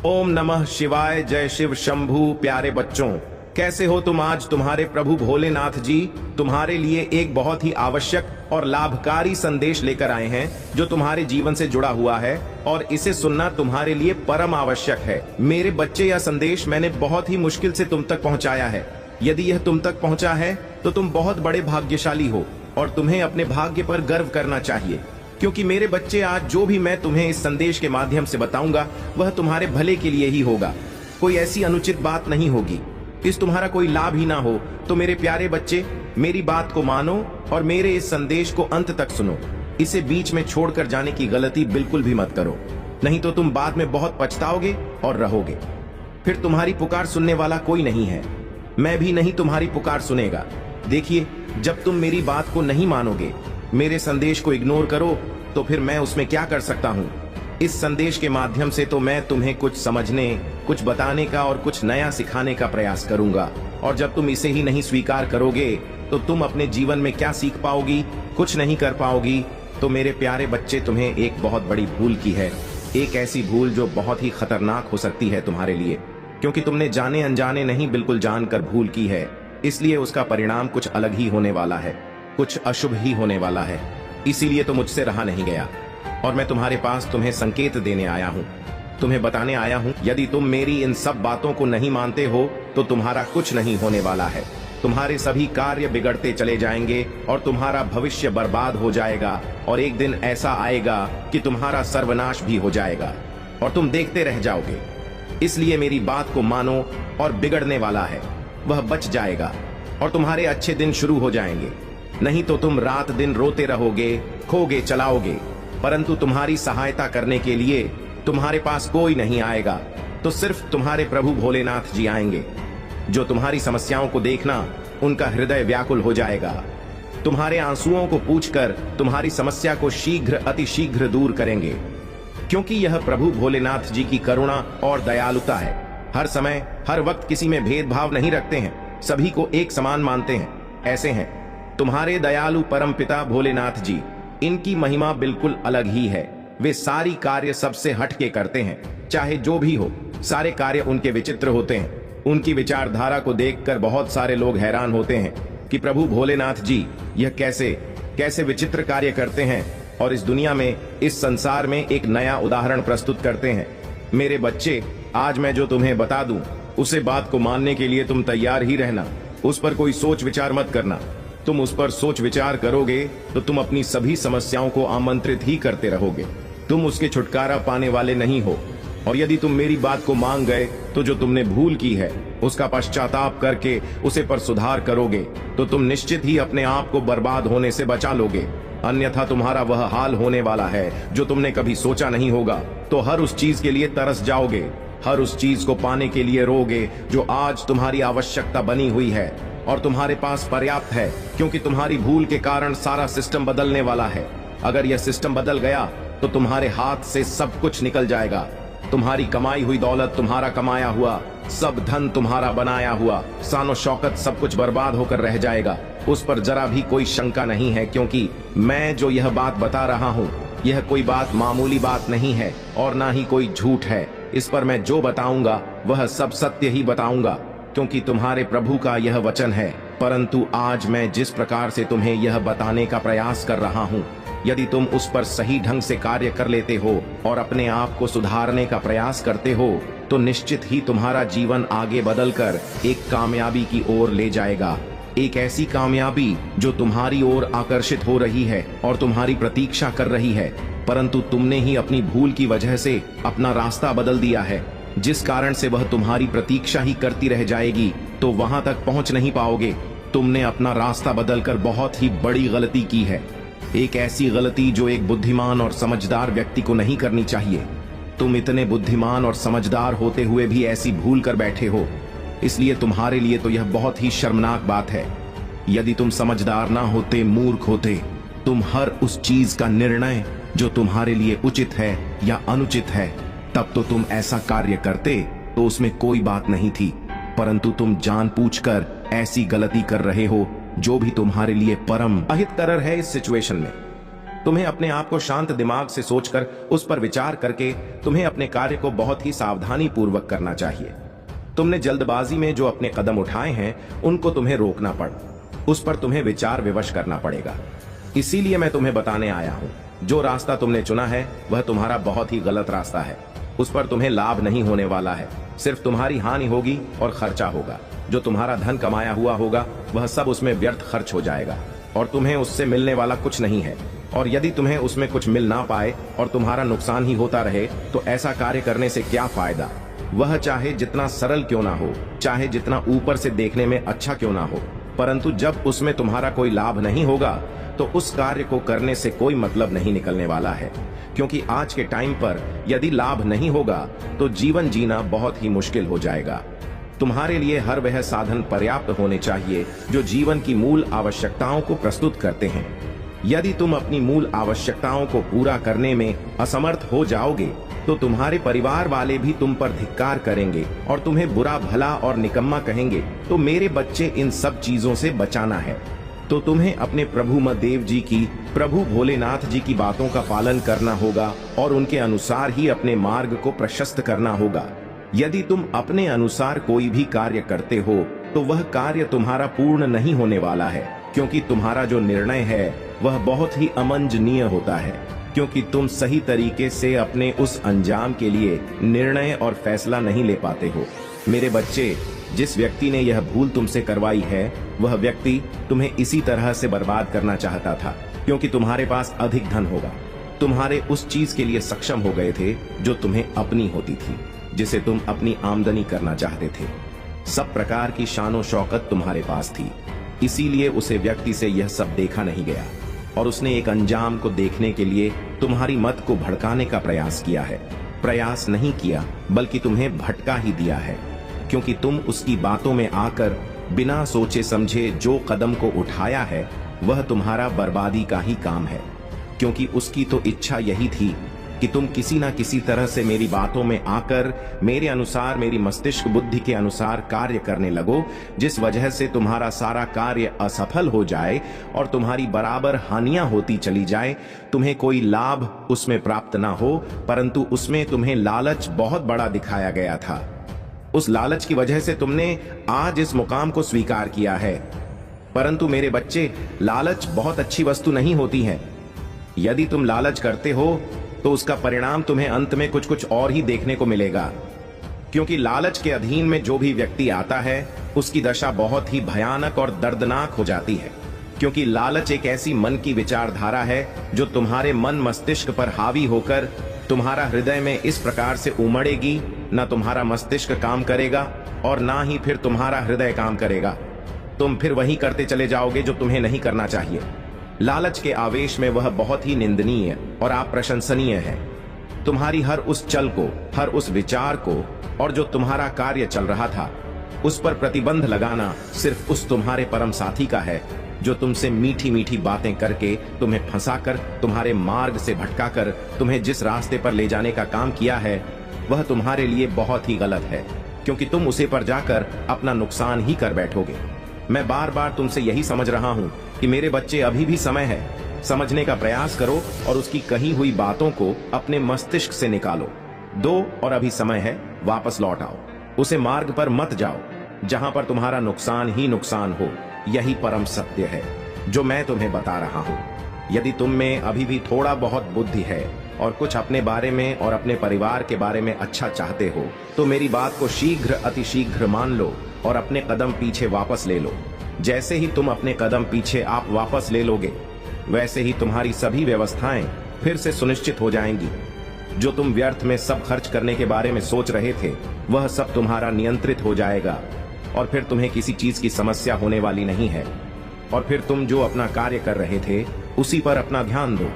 ओम नमः शिवाय। जय शिव शंभू। प्यारे बच्चों, कैसे हो तुम? आज तुम्हारे प्रभु भोलेनाथ जी तुम्हारे लिए एक बहुत ही आवश्यक और लाभकारी संदेश लेकर आए हैं जो तुम्हारे जीवन से जुड़ा हुआ है और इसे सुनना तुम्हारे लिए परम आवश्यक है। मेरे बच्चे, यह संदेश मैंने बहुत ही मुश्किल से तुम तक पहुंचाया है। यदि यह तुम तक पहुंचा है तो तुम बहुत बड़े भाग्यशाली हो और तुम्हें अपने भाग्य पर गर्व करना चाहिए, क्योंकि मेरे बच्चे, आज जो भी मैं तुम्हें इस संदेश के माध्यम से बताऊंगा वह तुम्हारे भले के लिए ही होगा। कोई ऐसी अनुचित बात नहीं होगी, इस तुम्हारा कोई लाभ ही ना हो। तो मेरे प्यारे बच्चे, मेरी बात को मानो और मेरे इस संदेश को अंत तक सुनो। इसे बीच में छोड़कर जाने की गलती बिल्कुल भी मत करो, नहीं तो तुम बाद में बहुत पछताओगे और रहोगे। फिर तुम्हारी पुकार सुनने वाला कोई नहीं है, मैं भी नहीं तुम्हारी पुकार सुनेगा। देखिए, जब तुम मेरी बात को नहीं मानोगे, मेरे संदेश को इग्नोर करो, तो फिर मैं उसमें क्या कर सकता हूँ? इस संदेश के माध्यम से तो मैं तुम्हें कुछ समझने, कुछ बताने का और कुछ नया सिखाने का प्रयास करूंगा। और जब तुम इसे ही नहीं स्वीकार करोगे तो तुम अपने जीवन में क्या सीख पाओगी? कुछ नहीं कर पाओगी। तो मेरे प्यारे बच्चे, तुम्हें एक बहुत बड़ी भूल की है, एक ऐसी भूल जो बहुत ही खतरनाक हो सकती है तुम्हारे लिए, क्योंकि तुमने जाने अनजाने नहीं, बिल्कुल जानकर भूल की है। इसलिए उसका परिणाम कुछ अलग ही होने वाला है, कुछ अशुभ ही होने वाला है। इसीलिए तो मुझसे रहा नहीं गया और मैं तुम्हारे पास तुम्हें संकेत देने आया हूँ, तुम्हें बताने आया हूँ। यदि तुम मेरी इन सब बातों को नहीं मानते हो तो तुम्हारा कुछ नहीं होने वाला है। तुम्हारे सभी कार्य बिगड़ते चले जाएंगे और तुम्हारा भविष्य बर्बाद हो जाएगा और एक दिन ऐसा आएगा कि तुम्हारा सर्वनाश भी हो जाएगा और तुम देखते रह जाओगे। इसलिए मेरी बात को मानो और बिगड़ने वाला है वह बच जाएगा और तुम्हारे अच्छे दिन शुरू हो जाएंगे। नहीं तो तुम रात दिन रोते रहोगे, खोगे चलाओगे, परंतु तुम्हारी सहायता करने के लिए तुम्हारे पास कोई नहीं आएगा। तो सिर्फ तुम्हारे प्रभु भोलेनाथ जी आएंगे, जो तुम्हारी समस्याओं को देखना उनका हृदय व्याकुल हो जाएगा। तुम्हारे आंसुओं को पूछकर तुम्हारी समस्या को शीघ्र, अति शीघ्र दूर करेंगे, क्योंकि यह प्रभु भोलेनाथ जी की करुणा और दयालुता है। हर समय हर वक्त किसी में भेदभाव नहीं रखते हैं, सभी को एक समान मानते हैं। ऐसे हैं तुम्हारे दयालु परम पिता भोलेनाथ जी। इनकी महिमा बिल्कुल अलग ही है। वे सारी कार्य सबसे हटके करते हैं, चाहे जो भी हो। सारे कार्य उनके विचित्र होते हैं। उनकी विचारधारा को देखकर बहुत सारे लोग हैरान होते हैं कि प्रभु भोलेनाथ जी यह कैसे कैसे विचित्र कार्य करते हैं, और इस दुनिया में, इस संसार में एक नया उदाहरण प्रस्तुत करते हैं। मेरे बच्चे, आज मैं जो तुम्हें बता दूं, उसे बात को मानने के लिए तुम तैयार ही रहना। उस पर कोई सोच विचार मत करना। तुम उस पर सोच विचार करोगे तो तुम अपनी सभी समस्याओं को आमंत्रित ही करते रहोगे। तुम उसके छुटकारा पाने वाले नहीं हो। और यदि तुम मेरी बात को मान गए तो जो तुमने भूल की है उसका पश्चाताप करके उसे पर सुधार करोगे तो तुम निश्चित ही अपने आप को बर्बाद होने से बचा लोगे। अन्यथा तुम्हारा वह हाल होने वाला है जो तुमने कभी सोचा नहीं होगा। तो हर उस चीज के लिए तरस जाओगे, हर उस चीज को पाने के लिए रोगे जो आज तुम्हारी आवश्यकता बनी हुई है और तुम्हारे पास पर्याप्त है, क्योंकि तुम्हारी भूल के कारण सारा सिस्टम बदलने वाला है। अगर यह सिस्टम बदल गया तो तुम्हारे हाथ से सब कुछ निकल जाएगा। तुम्हारी कमाई हुई दौलत, तुम्हारा कमाया हुआ सब धन, तुम्हारा बनाया हुआ शान शौकत, सब कुछ बर्बाद होकर रह जाएगा। उस पर जरा भी कोई शंका नहीं है, क्योंकि मैं जो यह बात बता रहा हूँ यह कोई बात मामूली बात नहीं है और ना ही कोई झूठ है। इस पर मैं जो बताऊंगा वह सब सत्य ही बताऊंगा, क्योंकि तुम्हारे प्रभु का यह वचन है। परंतु आज मैं जिस प्रकार से तुम्हें यह बताने का प्रयास कर रहा हूँ, यदि तुम उस पर सही ढंग से कार्य कर लेते हो और अपने आप को सुधारने का प्रयास करते हो तो निश्चित ही तुम्हारा जीवन आगे बदलकर एक कामयाबी की ओर ले जाएगा। एक ऐसी कामयाबी जो तुम्हारी ओर आकर्षित हो रही है और तुम्हारी प्रतीक्षा कर रही है, परंतु तुमने ही अपनी भूल की वजह से अपना रास्ता बदल दिया है, जिस कारण से वह तुम्हारी प्रतीक्षा ही करती रह जाएगी, तो वहां तक पहुंच नहीं पाओगे। तुमने अपना रास्ता बदलकर बहुत ही बड़ी गलती की है, एक ऐसी गलती जो एक बुद्धिमान और समझदार व्यक्ति को नहीं करनी चाहिए। तुम इतने बुद्धिमान और समझदार होते हुए भी ऐसी भूल कर बैठे हो, इसलिए तुम्हारे लिए तो यह बहुत ही शर्मनाक बात है। यदि तुम समझदार ना होते, मूर्ख होते, तुम हर उस चीज का निर्णय जो तुम्हारे लिए उचित है या अनुचित है, तब तो तुम ऐसा कार्य करते, तो उसमें कोई बात नहीं थी। परंतु तुम जानबूझकर ऐसी गलती कर रहे हो जो भी तुम्हारे लिए परम अहितकर है। इस सिचुएशन में तुम्हें अपने आप को शांत दिमाग से सोचकर उस पर विचार करके तुम्हें अपने कार्य को बहुत ही सावधानी पूर्वक करना चाहिए। तुमने जल्दबाजी में जो अपने कदम उठाए हैं उनको तुम्हें रोकना उस पर तुम्हें विचार विवश करना पड़ेगा। इसीलिए मैं तुम्हें बताने आया हूं, जो रास्ता तुमने चुना है वह तुम्हारा बहुत ही गलत रास्ता है। उस पर तुम्हें लाभ नहीं होने वाला है, सिर्फ तुम्हारी हानि होगी और खर्चा होगा। जो तुम्हारा धन कमाया हुआ होगा वह सब उसमें व्यर्थ खर्च हो जाएगा और तुम्हें उससे मिलने वाला कुछ नहीं है। और यदि तुम्हें उसमें कुछ मिल ना पाए और तुम्हारा नुकसान ही होता रहे तो ऐसा कार्य करने से क्या फायदा। वह चाहे जितना सरल क्यों ना हो, चाहे जितना ऊपर से देखने में अच्छा क्यों ना हो, परंतु जब उसमें तुम्हारा कोई लाभ नहीं होगा तो उस कार्य को करने से कोई मतलब नहीं निकलने वाला है। क्योंकि आज के टाइम पर यदि लाभ नहीं होगा तो जीवन जीना बहुत ही मुश्किल हो जाएगा। तुम्हारे लिए हर वह साधन पर्याप्त होने चाहिए जो जीवन की मूल आवश्यकताओं को प्रस्तुत करते हैं। यदि तुम अपनी मूल आवश्यकताओं को पूरा करने में असमर्थ हो जाओगे तो तुम्हारे परिवार वाले भी तुम पर धिक्कार करेंगे और तुम्हें बुरा भला और निकम्मा कहेंगे। तो मेरे बच्चे, इन सब चीजों से बचाना है तो तुम्हें अपने प्रभु महादेव जी की, प्रभु भोलेनाथ जी की बातों का पालन करना होगा और उनके अनुसार ही अपने मार्ग को प्रशस्त करना होगा। यदि तुम अपने अनुसार कोई भी कार्य करते हो तो वह कार्य तुम्हारा पूर्ण नहीं होने वाला है, क्योंकि तुम्हारा जो निर्णय है वह बहुत ही अमंजनीय होता है, क्योंकि तुम सही तरीके से अपने उस अंजाम के लिए निर्णय और फैसला नहीं ले पाते हो। मेरे बच्चे, जिस व्यक्ति ने यह भूल तुमसे करवाई है वह व्यक्ति तुम्हें इसी तरह से बर्बाद करना चाहता था, क्योंकि तुम्हारे पास अधिक धन होगा। तुम्हारे उस चीज के लिए सक्षम हो गए थे जो तुम्हें अपनी होती थी, जिसे तुम अपनी आमदनी करना चाहते थे। सब प्रकार की शानो शौकत तुम्हारे पास थी, इसीलिए उसे व्यक्ति से यह सब देखा नहीं गया और उसने एक अंजाम को देखने के लिए तुम्हारी मत को भड़काने का प्रयास किया है। प्रयास नहीं किया बल्कि तुम्हें भटका ही दिया है, क्योंकि तुम उसकी बातों में आकर बिना सोचे समझे जो कदम को उठाया है वह तुम्हारा बर्बादी का ही काम है। क्योंकि उसकी तो इच्छा यही थी कि तुम किसी ना किसी तरह से मेरी बातों में आकर मेरे अनुसार, मेरी मस्तिष्क बुद्धि के अनुसार कार्य करने लगो, जिस वजह से तुम्हारा सारा कार्य असफल हो जाए और तुम्हारी बराबर हानियां होती चली जाए। तुम्हें कोई लाभ उसमें प्राप्त ना हो, परंतु उसमें तुम्हें लालच बहुत बड़ा दिखाया गया था। उस लालच की वजह से तुमने आज इस मुकाम को स्वीकार किया है। परंतु मेरे बच्चे, लालच बहुत अच्छी वस्तु नहीं होती है। यदि तुम लालच करते हो तो उसका परिणाम तुम्हें अंत में कुछ और ही देखने को मिलेगा, क्योंकि लालच के अधीन में जो भी व्यक्ति आता है उसकी दशा बहुत ही भयानक और दर्दनाक हो जाती है। क्योंकि लालच एक ऐसी मन की विचारधारा है जो तुम्हारे मन मस्तिष्क पर हावी होकर तुम्हारा हृदय में इस प्रकार से उमड़ेगी, न तुम्हारा मस्तिष्क काम करेगा और ना ही फिर तुम्हारा हृदय काम करेगा। तुम फिर वही करते चले जाओगे जो तुम्हें नहीं करना चाहिए। लालच के आवेश में वह बहुत ही निंदनीय और अप्रशंसनीय है। तुम्हारी हर उस चल को, हर उस विचार को और जो तुम्हारा कार्य चल रहा था उस पर प्रतिबंध लगाना सिर्फ उस तुम्हारे परम साथी का है, जो तुमसे मीठी मीठी बातें करके तुम्हें फंसाकर, तुम्हारे मार्ग से भटकाकर तुम्हें जिस रास्ते पर ले जाने का काम किया है वह तुम्हारे लिए बहुत ही गलत है, क्योंकि तुम उसे पर जाकर अपना नुकसान ही कर बैठोगे। मैं बार बार तुमसे यही समझ रहा हूँ कि मेरे बच्चे, अभी भी समय है, समझने का प्रयास करो और उसकी कही हुई बातों को अपने मस्तिष्क से निकालो दो और अभी समय है, वापस लौट आओ। उसे मार्ग पर मत जाओ जहां पर तुम्हारा नुकसान ही नुकसान हो। यही परम सत्य है जो मैं तुम्हें बता रहा हूँ। यदि तुम में अभी भी थोड़ा बहुत बुद्धि है और कुछ अपने बारे में और अपने परिवार के बारे में अच्छा चाहते हो तो मेरी बात को शीघ्र, अतिशीघ्र मान लो और अपने कदम पीछे वापस ले लो। जैसे ही तुम अपने कदम पीछे आप वापस ले लोगे वैसे ही तुम्हारी सभी व्यवस्थाएं फिर से सुनिश्चित हो जाएंगी। जो तुम व्यर्थ में सब खर्च करने के बारे में सोच रहे थे वह सब तुम्हारा नियंत्रित हो जाएगा और फिर तुम्हें किसी चीज की समस्या होने वाली नहीं है। और फिर तुम जो अपना कार्य कर रहे थे उसी पर अपना ध्यान दो,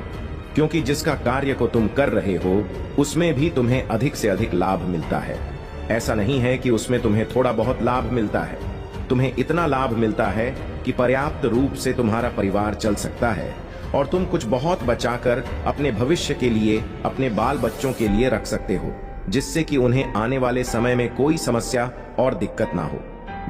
क्योंकि जिसका कार्य को तुम कर रहे हो उसमें भी तुम्हें अधिक से अधिक लाभ मिलता है। ऐसा नहीं है कि उसमें तुम्हें थोड़ा बहुत लाभ मिलता है, तुम्हें इतना लाभ मिलता है कि पर्याप्त रूप से तुम्हारा परिवार चल सकता है और तुम कुछ बहुत बचाकर अपने भविष्य के लिए, अपने बाल बच्चों के लिए रख सकते हो, जिससे कि उन्हें आने वाले समय में कोई समस्या और दिक्कत ना हो।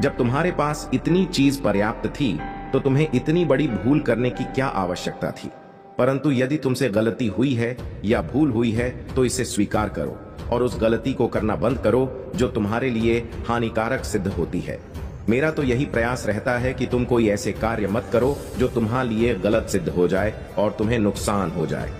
जब तुम्हारे पास इतनी चीज पर्याप्त थी तो तुम्हें इतनी बड़ी भूल करने की क्या आवश्यकता थी। परंतु यदि तुमसे गलती हुई है या भूल हुई है तो इसे स्वीकार करो और उस गलती को करना बंद करो जो तुम्हारे लिए हानिकारक सिद्ध होती है। मेरा तो यही प्रयास रहता है कि तुम कोई ऐसे कार्य मत करो जो तुम्हारे लिए गलत सिद्ध हो जाए और तुम्हें नुकसान हो जाए।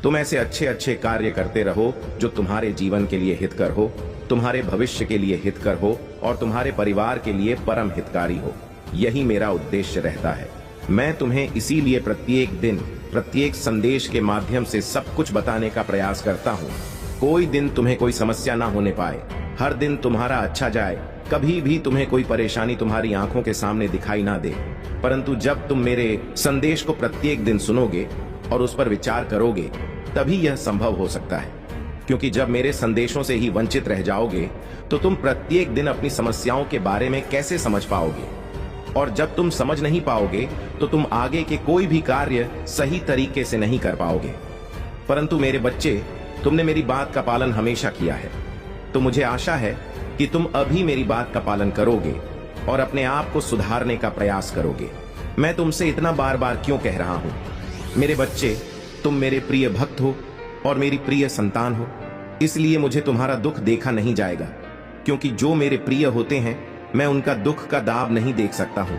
तुम ऐसे अच्छे अच्छे कार्य करते रहो जो तुम्हारे जीवन के लिए हितकर हो, तुम्हारे भविष्य के लिए हितकर हो और तुम्हारे परिवार के लिए परम हितकारी हो। यही मेरा उद्देश्य रहता है। मैं तुम्हें इसीलिए प्रत्येक दिन प्रत्येक संदेश के माध्यम से सब कुछ बताने का प्रयास करता हूँ। कोई दिन तुम्हें कोई समस्या ना होने पाए, हर दिन तुम्हारा अच्छा जाए, कभी भी तुम्हें कोई परेशानी तुम्हारी आंखों के सामने दिखाई ना दे। परंतु जब तुम मेरे संदेश को प्रत्येक दिन सुनोगे और उस पर विचार करोगे तभी यह संभव हो सकता है, क्योंकि जब मेरे संदेशों से ही वंचित रह जाओगे तो तुम प्रत्येक दिन अपनी समस्याओं के बारे में कैसे समझ पाओगे, और जब तुम समझ नहीं पाओगे तो तुम आगे के कोई भी कार्य सही तरीके से नहीं कर पाओगे। परंतु मेरे बच्चे, तुमने मेरी बात का पालन हमेशा किया है, तो मुझे आशा है कि तुम अभी मेरी बात का पालन करोगे और अपने आप को सुधारने का प्रयास करोगे। मैं तुमसे इतना बार बार क्यों कह रहा हूं? मेरे बच्चे, तुम मेरे प्रिय भक्त हो और मेरी प्रिय संतान हो, इसलिए मुझे तुम्हारा दुख देखा नहीं जाएगा, क्योंकि जो मेरे प्रिय होते हैं मैं उनका दुख का दाब नहीं देख सकता हूं,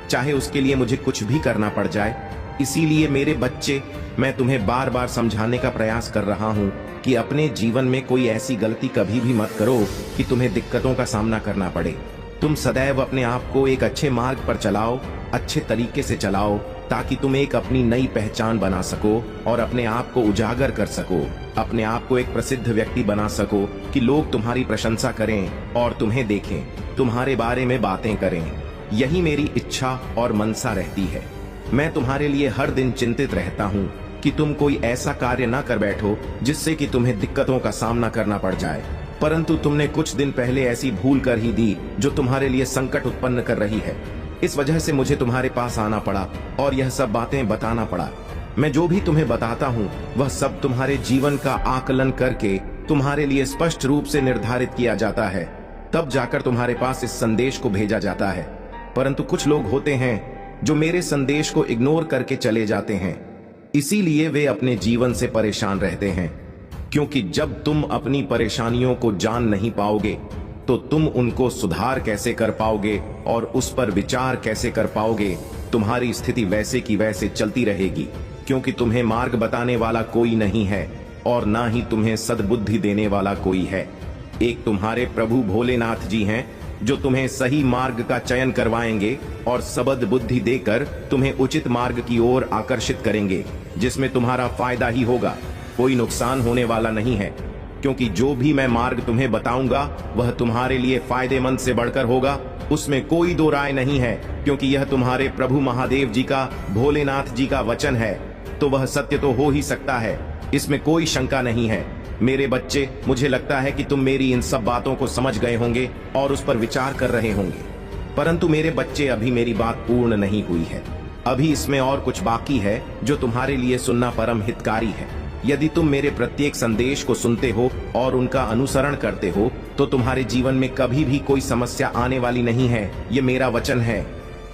चाहे उसके लिए मुझे कुछ भी करना पड़ जाए। इसीलिए मेरे बच्चे, मैं तुम्हें बार बार समझाने का प्रयास कर रहा हूं कि अपने जीवन में कोई ऐसी गलती कभी भी मत करो कि तुम्हें दिक्कतों का सामना करना पड़े। तुम सदैव अपने आप को एक अच्छे मार्ग पर चलाओ, अच्छे तरीके से चलाओ, ताकि तुम एक अपनी नई पहचान बना सको और अपने आप को उजागर कर सको, अपने आप को एक प्रसिद्ध व्यक्ति बना सको कि लोग तुम्हारी प्रशंसा करें और तुम्हें देखें, तुम्हारे बारे में बातें करें। यही मेरी इच्छा और मनसा रहती है। मैं तुम्हारे लिए हर दिन चिंतित रहता हूँ कि तुम कोई ऐसा कार्य ना कर बैठो जिससे कि तुम्हें दिक्कतों का सामना करना पड़ जाए। परंतु तुमने कुछ दिन पहले ऐसी भूल कर ही दी जो तुम्हारे लिए संकट उत्पन्न कर रही है। इस वजह से मुझे तुम्हारे पास आना पड़ा और यह सब बातें बताना पड़ा। मैं जो भी तुम्हें बताता हूँ वह सब तुम्हारे जीवन का आकलन करके तुम्हारे लिए स्पष्ट रूप से निर्धारित किया जाता है, तब जाकर तुम्हारे पास इस संदेश को भेजा जाता है। परंतु कुछ लोग होते हैं जो मेरे संदेश को इग्नोर करके चले जाते हैं, इसीलिए वे अपने जीवन से परेशान रहते हैं। क्योंकि जब तुम अपनी परेशानियों को जान नहीं पाओगे तो तुम उनको सुधार कैसे कर पाओगे और उस पर विचार कैसे कर पाओगे? तुम्हारी स्थिति वैसे की वैसे चलती रहेगी, क्योंकि तुम्हें मार्ग बताने वाला कोई नहीं है और ना ही तुम्हें सद्बुद्धि देने वाला कोई है। एक तुम्हारे प्रभु भोलेनाथ जी हैं जो तुम्हें सही मार्ग का चयन करवाएंगे और सबद बुद्धि देकर तुम्हें उचित मार्ग की ओर आकर्षित करेंगे, जिसमें तुम्हारा फायदा ही होगा, कोई नुकसान होने वाला नहीं है। क्योंकि जो भी मैं मार्ग तुम्हें बताऊंगा वह तुम्हारे लिए फायदेमंद से बढ़कर होगा, उसमें कोई दो राय नहीं है। क्योंकि यह तुम्हारे प्रभु महादेव जी का, भोलेनाथ जी का वचन है, तो वह सत्य तो हो ही सकता है, इसमें कोई शंका नहीं है। मेरे बच्चे, मुझे लगता है कि तुम मेरी इन सब बातों को समझ गए होंगे और उस पर विचार कर रहे होंगे। परंतु मेरे बच्चे, अभी मेरी बात पूर्ण नहीं हुई है। अभी इसमें और कुछ बाकी है जो तुम्हारे लिए सुनना परम हितकारी है। यदि तुम मेरे प्रत्येक संदेश को सुनते हो और उनका अनुसरण करते हो तो तुम्हारे जीवन में कभी भी कोई समस्या आने वाली नहीं है। ये मेरा वचन है।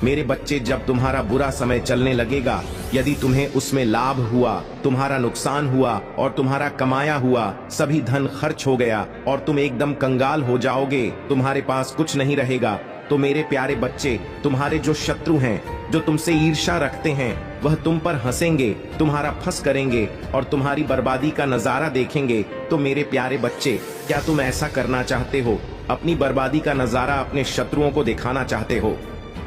मेरे बच्चे, जब तुम्हारा बुरा समय चलने लगेगा, यदि तुम्हें उसमें लाभ हुआ, तुम्हारा नुकसान हुआ और तुम्हारा कमाया हुआ सभी धन खर्च हो गया और तुम एकदम कंगाल हो जाओगे, तुम्हारे पास कुछ नहीं रहेगा, तो मेरे प्यारे बच्चे, तुम्हारे जो शत्रु हैं, जो तुमसे ईर्ष्या रखते हैं, वह तुम पर हंसेंगे, तुम्हारा फंस करेंगे और तुम्हारी बर्बादी का नजारा देखेंगे। तो मेरे प्यारे बच्चे, क्या तुम ऐसा करना चाहते हो? अपनी बर्बादी का नजारा अपने शत्रुओं को दिखाना चाहते हो?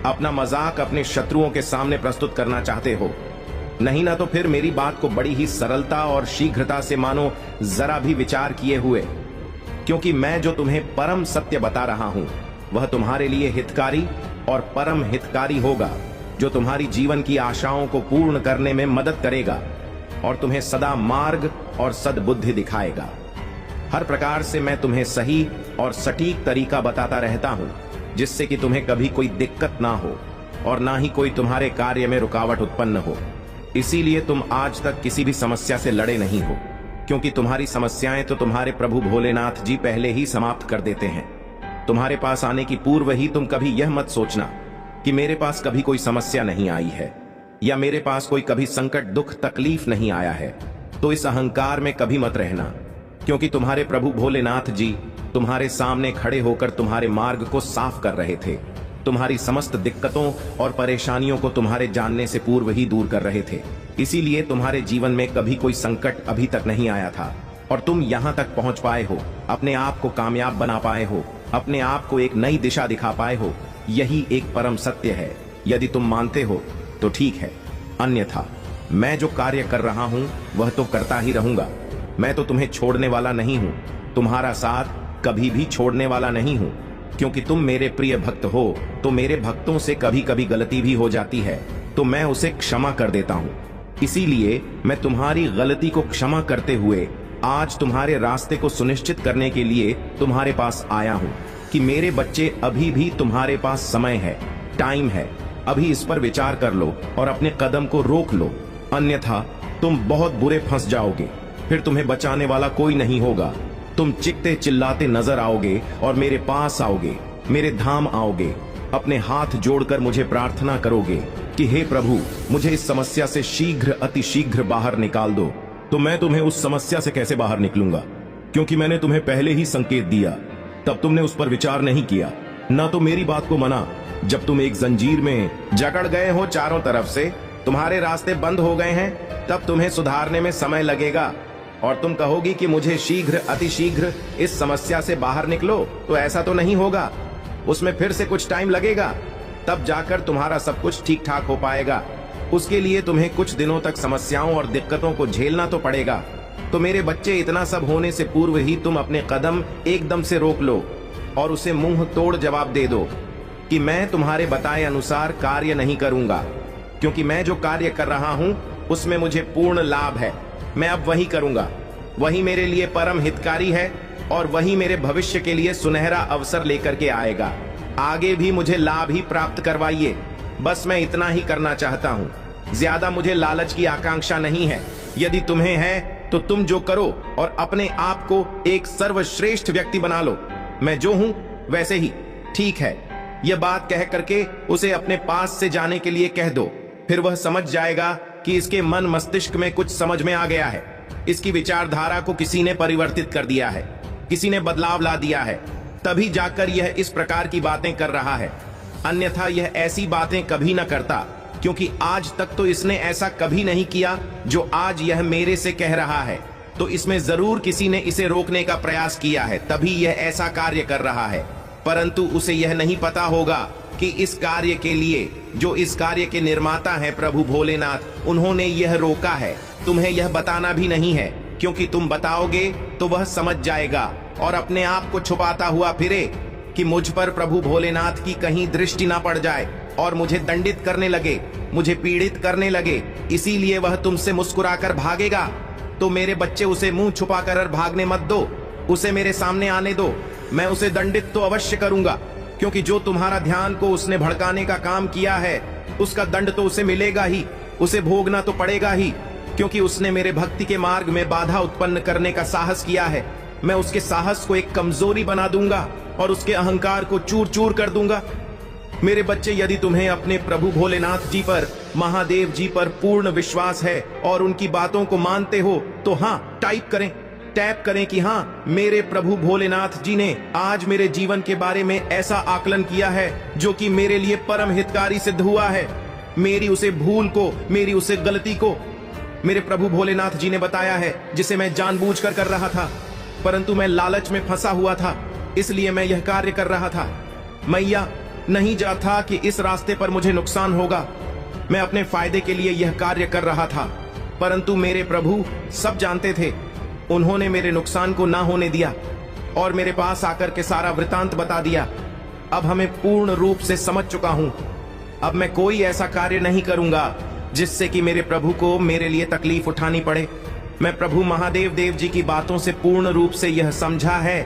अपना मजाक अपने शत्रुओं के सामने प्रस्तुत करना चाहते हो? नहीं ना, तो फिर मेरी बात को बड़ी ही सरलता और शीघ्रता से मानो, जरा भी विचार किए हुए। क्योंकि मैं जो तुम्हें परम सत्य बता रहा हूं वह तुम्हारे लिए हितकारी और परम हितकारी होगा, जो तुम्हारी जीवन की आशाओं को पूर्ण करने में मदद करेगा और तुम्हें सदा मार्ग और सद्बुद्धि दिखाएगा। हर प्रकार से मैं तुम्हें सही और सटीक तरीका बताता रहता हूं, जिससे कि तुम्हें कभी कोई दिक्कत ना हो और ना ही कोई तुम्हारे कार्य में रुकावट उत्पन्न हो। इसीलिए तुम आज तक किसी भी समस्या से लड़े नहीं हो, क्योंकि तुम्हारी समस्याएं तो तुम्हारे प्रभु भोलेनाथ जी पहले ही समाप्त कर देते हैं। तुम्हारे पास आने की पूर्व ही तुम कभी यह मत सोचना कि मेरे पास कभी कोई समस्या नहीं आई है। या मेरे पास कोई कभी संकट दुख तकलीफ नहीं आया है, तो इस अहंकार में कभी मत रहना, क्योंकि तुम्हारे प्रभु भोलेनाथ जी तुम्हारे सामने खड़े होकर तुम्हारे मार्ग को साफ कर रहे थे, तुम्हारी समस्त दिक्कतों और परेशानियों को तुम्हारे जानने से पूर्व ही दूर कर रहे थे। इसीलिए तुम्हारे जीवन में कभी कोई संकट अभी तक नहीं आया था और तुम यहाँ तक पहुंच पाए हो, अपने आप को कामयाब बना पाए हो, अपने आप को एक नई दिशा दिखा पाए हो। यही एक परम सत्य है। यदि तुम मानते हो तो ठीक है, अन्यथा मैं जो कार्य कर रहा हूं वह तो करता ही रहूंगा। मैं तो तुम्हें छोड़ने वाला नहीं हूं, तुम्हारा साथ कभी भी छोड़ने वाला नहीं हूं, क्योंकि तुम मेरे प्रिय भक्त हो। तो मेरे भक्तों से कभी कभी गलती भी हो जाती है तो मैं उसे क्षमा कर देता हूं। इसीलिए मैं तुम्हारी गलती को क्षमा करते हुए आज तुम्हारे रास्ते को सुनिश्चित करने के लिए तुम्हारे पास आया हूं कि मेरे बच्चे, अभी भी तुम्हारे पास समय है, टाइम है। अभी इस पर विचार कर लो और अपने कदम को रोक लो, अन्यथा तुम बहुत बुरे फंस जाओगे। फिर तुम्हें बचाने वाला कोई नहीं होगा। तुम चिल्लाते चिल्लाते नजर आओगे और मेरे पास आओगे, मेरे धाम आओगे, अपने हाथ जोड़कर मुझे प्रार्थना करोगे कि हे प्रभु, मुझे इस समस्या से शीघ्र, अति शीघ्र बाहर निकाल दो। तो मैं तुम्हें उस समस्या से कैसे बाहर निकलूंगा, क्योंकि मैंने तुम्हें पहले ही संकेत दिया, तब तुमने उस पर विचार नहीं किया, ना तो मेरी बात को माना। जब तुम एक जंजीर में जकड़ गए हो, चारों तरफ से तुम्हारे रास्ते बंद हो गए हैं, तब तुम्हें सुधारने में समय लगेगा और तुम कहोगी कि मुझे शीघ्र, अति शीघ्र इस समस्या से बाहर निकलो। तो ऐसा तो नहीं होगा, उसमें फिर से कुछ टाइम लगेगा, तब जाकर तुम्हारा सब कुछ ठीक ठाक हो पाएगा। उसके लिए तुम्हें कुछ दिनों तक समस्याओं और दिक्कतों को झेलना तो पड़ेगा। तो मेरे बच्चे, इतना सब होने से पूर्व ही तुम अपने कदम एकदम से रोक लो और उसे मुंह तोड़ जवाब दे दो कि मैं तुम्हारे बताए अनुसार कार्य नहीं करूंगा, क्योंकि मैं जो कार्य कर रहा हूं उसमें मुझे पूर्ण लाभ है। मैं अब वही करूंगा, वही मेरे लिए परम हितकारी है और वही मेरे भविष्य के लिए सुनहरा अवसर लेकर के आएगा। आगे भी मुझे लाभ ही प्राप्त करवाइए, बस मैं इतना ही करना चाहता हूं। ज्यादा मुझे लालच की आकांक्षा नहीं है। यदि तुम्हें है तो तुम जो करो और अपने आप को एक सर्वश्रेष्ठ व्यक्ति बना लो। मैं जो हूं वैसे ही ठीक है, यह बात कह करके उसे अपने पास से जाने के लिए कह दो। फिर वह समझ जाएगा कि इसके मन मस्तिष्क में कुछ समझ में आ गया है, इसकी विचारधारा को किसी ने परिवर्तित कर दिया है, किसी ने बदलाव ला दिया है, तभी जाकर यह इस प्रकार की बातें कर रहा है। अन्यथा यह ऐसी बातें कभी न करता, क्योंकि आज तक तो इसने ऐसा कभी नहीं किया जो आज यह मेरे से कह रहा है। तो इसमें जरूर किसी ने इसे रोकने का प्रयास किया है, तभी यह ऐसा कार्य कर रहा है। परंतु उसे यह नहीं पता होगा कि इस कार्य के लिए जो इस कार्य के निर्माता हैं प्रभु भोलेनाथ, उन्होंने यह रोका है। तुम्हें यह बताना भी नहीं है, क्योंकि तुम बताओगे तो वह समझ जाएगा और अपने आप को छुपाता हुआ फिरे कि मुझ पर प्रभु भोलेनाथ की कहीं दृष्टि ना पड़ जाए और मुझे दंडित करने लगे, मुझे पीड़ित करने लगे। इसीलिए वह तुमसे मुस्कुराकर भागेगा। तो मेरे बच्चे, उसे मुंह छुपाकर भागने मत दो, उसे मेरे सामने आने दो। मैं उसे दंडित तो अवश्य करूंगा, क्योंकि जो तुम्हारा ध्यान को उसने भड़काने का काम किया है उसका दंड तो उसे मिलेगा ही, उसे भोगना तो पड़ेगा ही, क्योंकि उसने मेरे भक्ति के मार्ग में बाधा उत्पन्न करने का साहस किया है। मैं उसके साहस को एक कमजोरी बना दूंगा और उसके अहंकार को चूर चूर कर दूंगा। मेरे बच्चे, यदि तुम्हें अपने प्रभु भोलेनाथ जी पर, महादेव जी पर पूर्ण विश्वास है और उनकी बातों को मानते हो तो हाँ टाइप करें, टैप करें कि हाँ, मेरे प्रभु भोलेनाथ जी ने आज मेरे जीवन के बारे में ऐसा आकलन किया है जो कि मेरे लिए परम हितकारी सिद्ध हुआ है। मेरी उसे भूल को, मेरी उसे गलती को मेरे प्रभु भोलेनाथ जी ने बताया है, जिसे मैं जानबूझकर कर रहा था, परंतु मैं लालच में फंसा हुआ था, इसलिए मैं यह कार्य कर रहा था। मैया नहीं जानता कि इस रास्ते पर मुझे नुकसान होगा। मैं अपने फायदे के लिए यह कार्य कर रहा था, परंतु मेरे प्रभु सब जानते थे। उन्होंने मेरे नुकसान को ना होने दिया और मेरे पास आकर के सारा वृतांत बता दिया। अब हमें पूर्ण रूप से समझ चुका हूं। अब मैं कोई ऐसा कार्य नहीं करूंगा जिससे कि मेरे प्रभु को मेरे लिए तकलीफ उठानी पड़े। मैं प्रभु महादेव देव जी की बातों से पूर्ण रूप से यह समझा है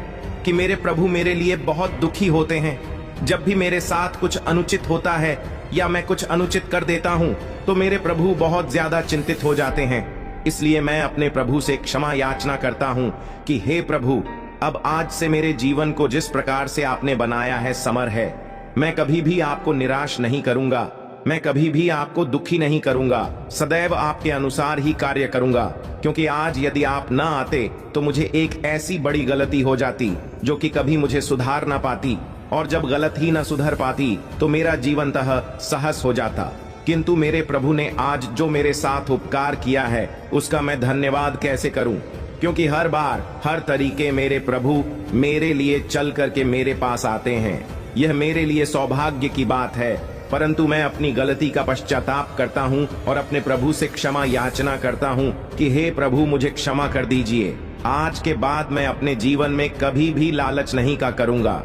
कि मेरे प्रभु मेरे लिए बहुत दुखी होते हैं। जब भी मेरे साथ कुछ अनुचित होता है या मैं कुछ अनुचित कर देता हूं तो मेरे प्रभु बहुत ज्यादा चिंतित हो जाते हैं। इसलिए मैं अपने प्रभु से क्षमा याचना करता हूं कि हे प्रभु, अब आज से मेरे जीवन को जिस प्रकार से आपने बनाया है समर है। मैं कभी भी आपको निराश नहीं करूंगा मैं कभी भी आपको दुखी नहीं करूंगा, सदैव आपके अनुसार ही कार्य करूंगा। क्योंकि आज यदि आप न आते तो मुझे एक ऐसी बड़ी गलती हो जाती जो कि कभी मुझे सुधार ना पाती, और जब गलत ही न सुधर पाती तो मेरा जीवनतः सहस हो जाता। किंतु मेरे प्रभु ने आज जो मेरे साथ उपकार किया है उसका मैं धन्यवाद कैसे करूं, क्योंकि हर बार हर तरीके मेरे प्रभु मेरे लिए चल करके मेरे पास आते हैं। यह मेरे लिए सौभाग्य की बात है। परंतु मैं अपनी गलती का पश्चाताप करता हूँ और अपने प्रभु से क्षमा याचना करता हूँ कि हे प्रभु मुझे क्षमा कर दीजिए। आज के बाद मैं अपने जीवन में कभी भी लालच नहीं का करूंगा।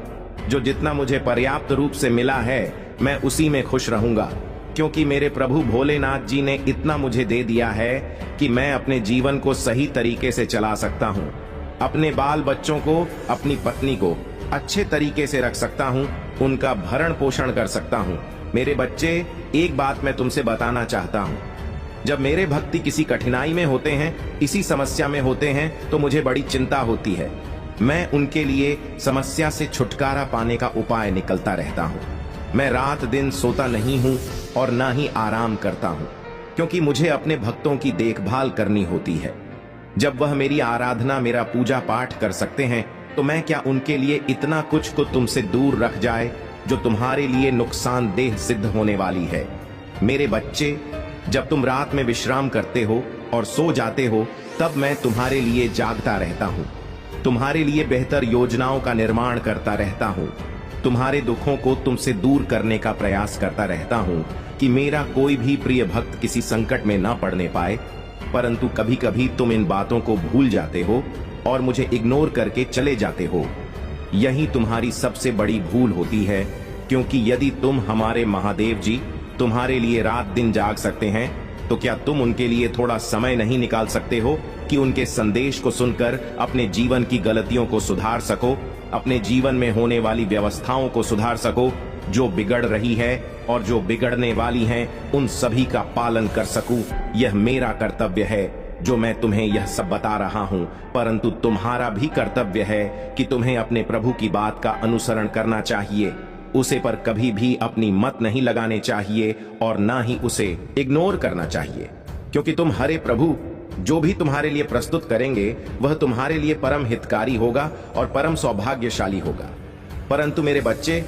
जो जितना मुझे पर्याप्त रूप से मिला है मैं उसी में खुश रहूंगा, क्योंकि मेरे प्रभु भोलेनाथ जी ने इतना मुझे दे दिया है कि मैं अपने जीवन को सही तरीके से चला सकता हूँ, अपने बाल बच्चों को, अपनी पत्नी को अच्छे तरीके से रख सकता हूँ, उनका भरण पोषण कर सकता हूँ। मेरे बच्चे, एक बात मैं तुमसे बताना चाहता हूँ। जब मेरे भक्ति किसी कठिनाई में होते हैं, इसी समस्या में होते हैं, तो मुझे बड़ी चिंता होती है। मैं उनके लिए समस्या से छुटकारा पाने का उपाय निकलता रहता हूँ। मैं रात दिन सोता नहीं हूँ और ना ही आराम करता हूँ, क्योंकि मुझे अपने भक्तों की देखभाल करनी होती है। जब वह मेरी आराधना, मेरा पूजा पाठ कर सकते हैं, तो मैं क्या उनके लिए इतना कुछ को तुमसे दूर रख जाए जो तुम्हारे लिए नुकसानदेह सिद्ध होने वाली है। मेरे बच्चे, जब तुम रात में विश्राम करते हो और सो जाते हो, तब मैं तुम्हारे लिए जागता रहता हूँ, तुम्हारे लिए बेहतर योजनाओं का निर्माण करता रहता हूँ, तुम्हारे दुखों को तुमसे दूर करने का प्रयास करता रहता हूँ कि मेरा कोई भी प्रिय भक्त किसी संकट में ना पड़ने पाए। परंतु कभी कभी तुम इन बातों को भूल जाते हो और मुझे इग्नोर करके चले जाते हो। यही तुम्हारी सबसे बड़ी भूल होती है, क्योंकि यदि तुम, हमारे महादेव जी, तुम्हारे लिए रात दिन जाग सकते हैं, तो क्या तुम उनके लिए थोड़ा समय नहीं निकाल सकते हो कि उनके संदेश को सुनकर अपने जीवन की गलतियों को सुधार सको, अपने जीवन में होने वाली व्यवस्थाओं को सुधार सको, जो बिगड़ रही है और जो बिगड़ने वाली हैं, उन सभी का पालन कर सकूं। यह मेरा कर्तव्य है जो मैं तुम्हें यह सब बता रहा हूं, परंतु तुम्हारा भी कर्तव्य है कि तुम्हें अपने प्रभु की बात का अनुसरण करना चाहिए। उसे पर कभी भी अपनी मत नहीं लगाने चाहिए और ना ही उसे इग्नोर करना चाहिए, क्योंकि तुम हरे प्रभु जो भी तुम्हारे लिए प्रस्तुत करेंगे वह तुम्हारे लिए परम हितकारी होगा और परम सौभाग्यशाली होगा। परंतु मेरे बच्चे,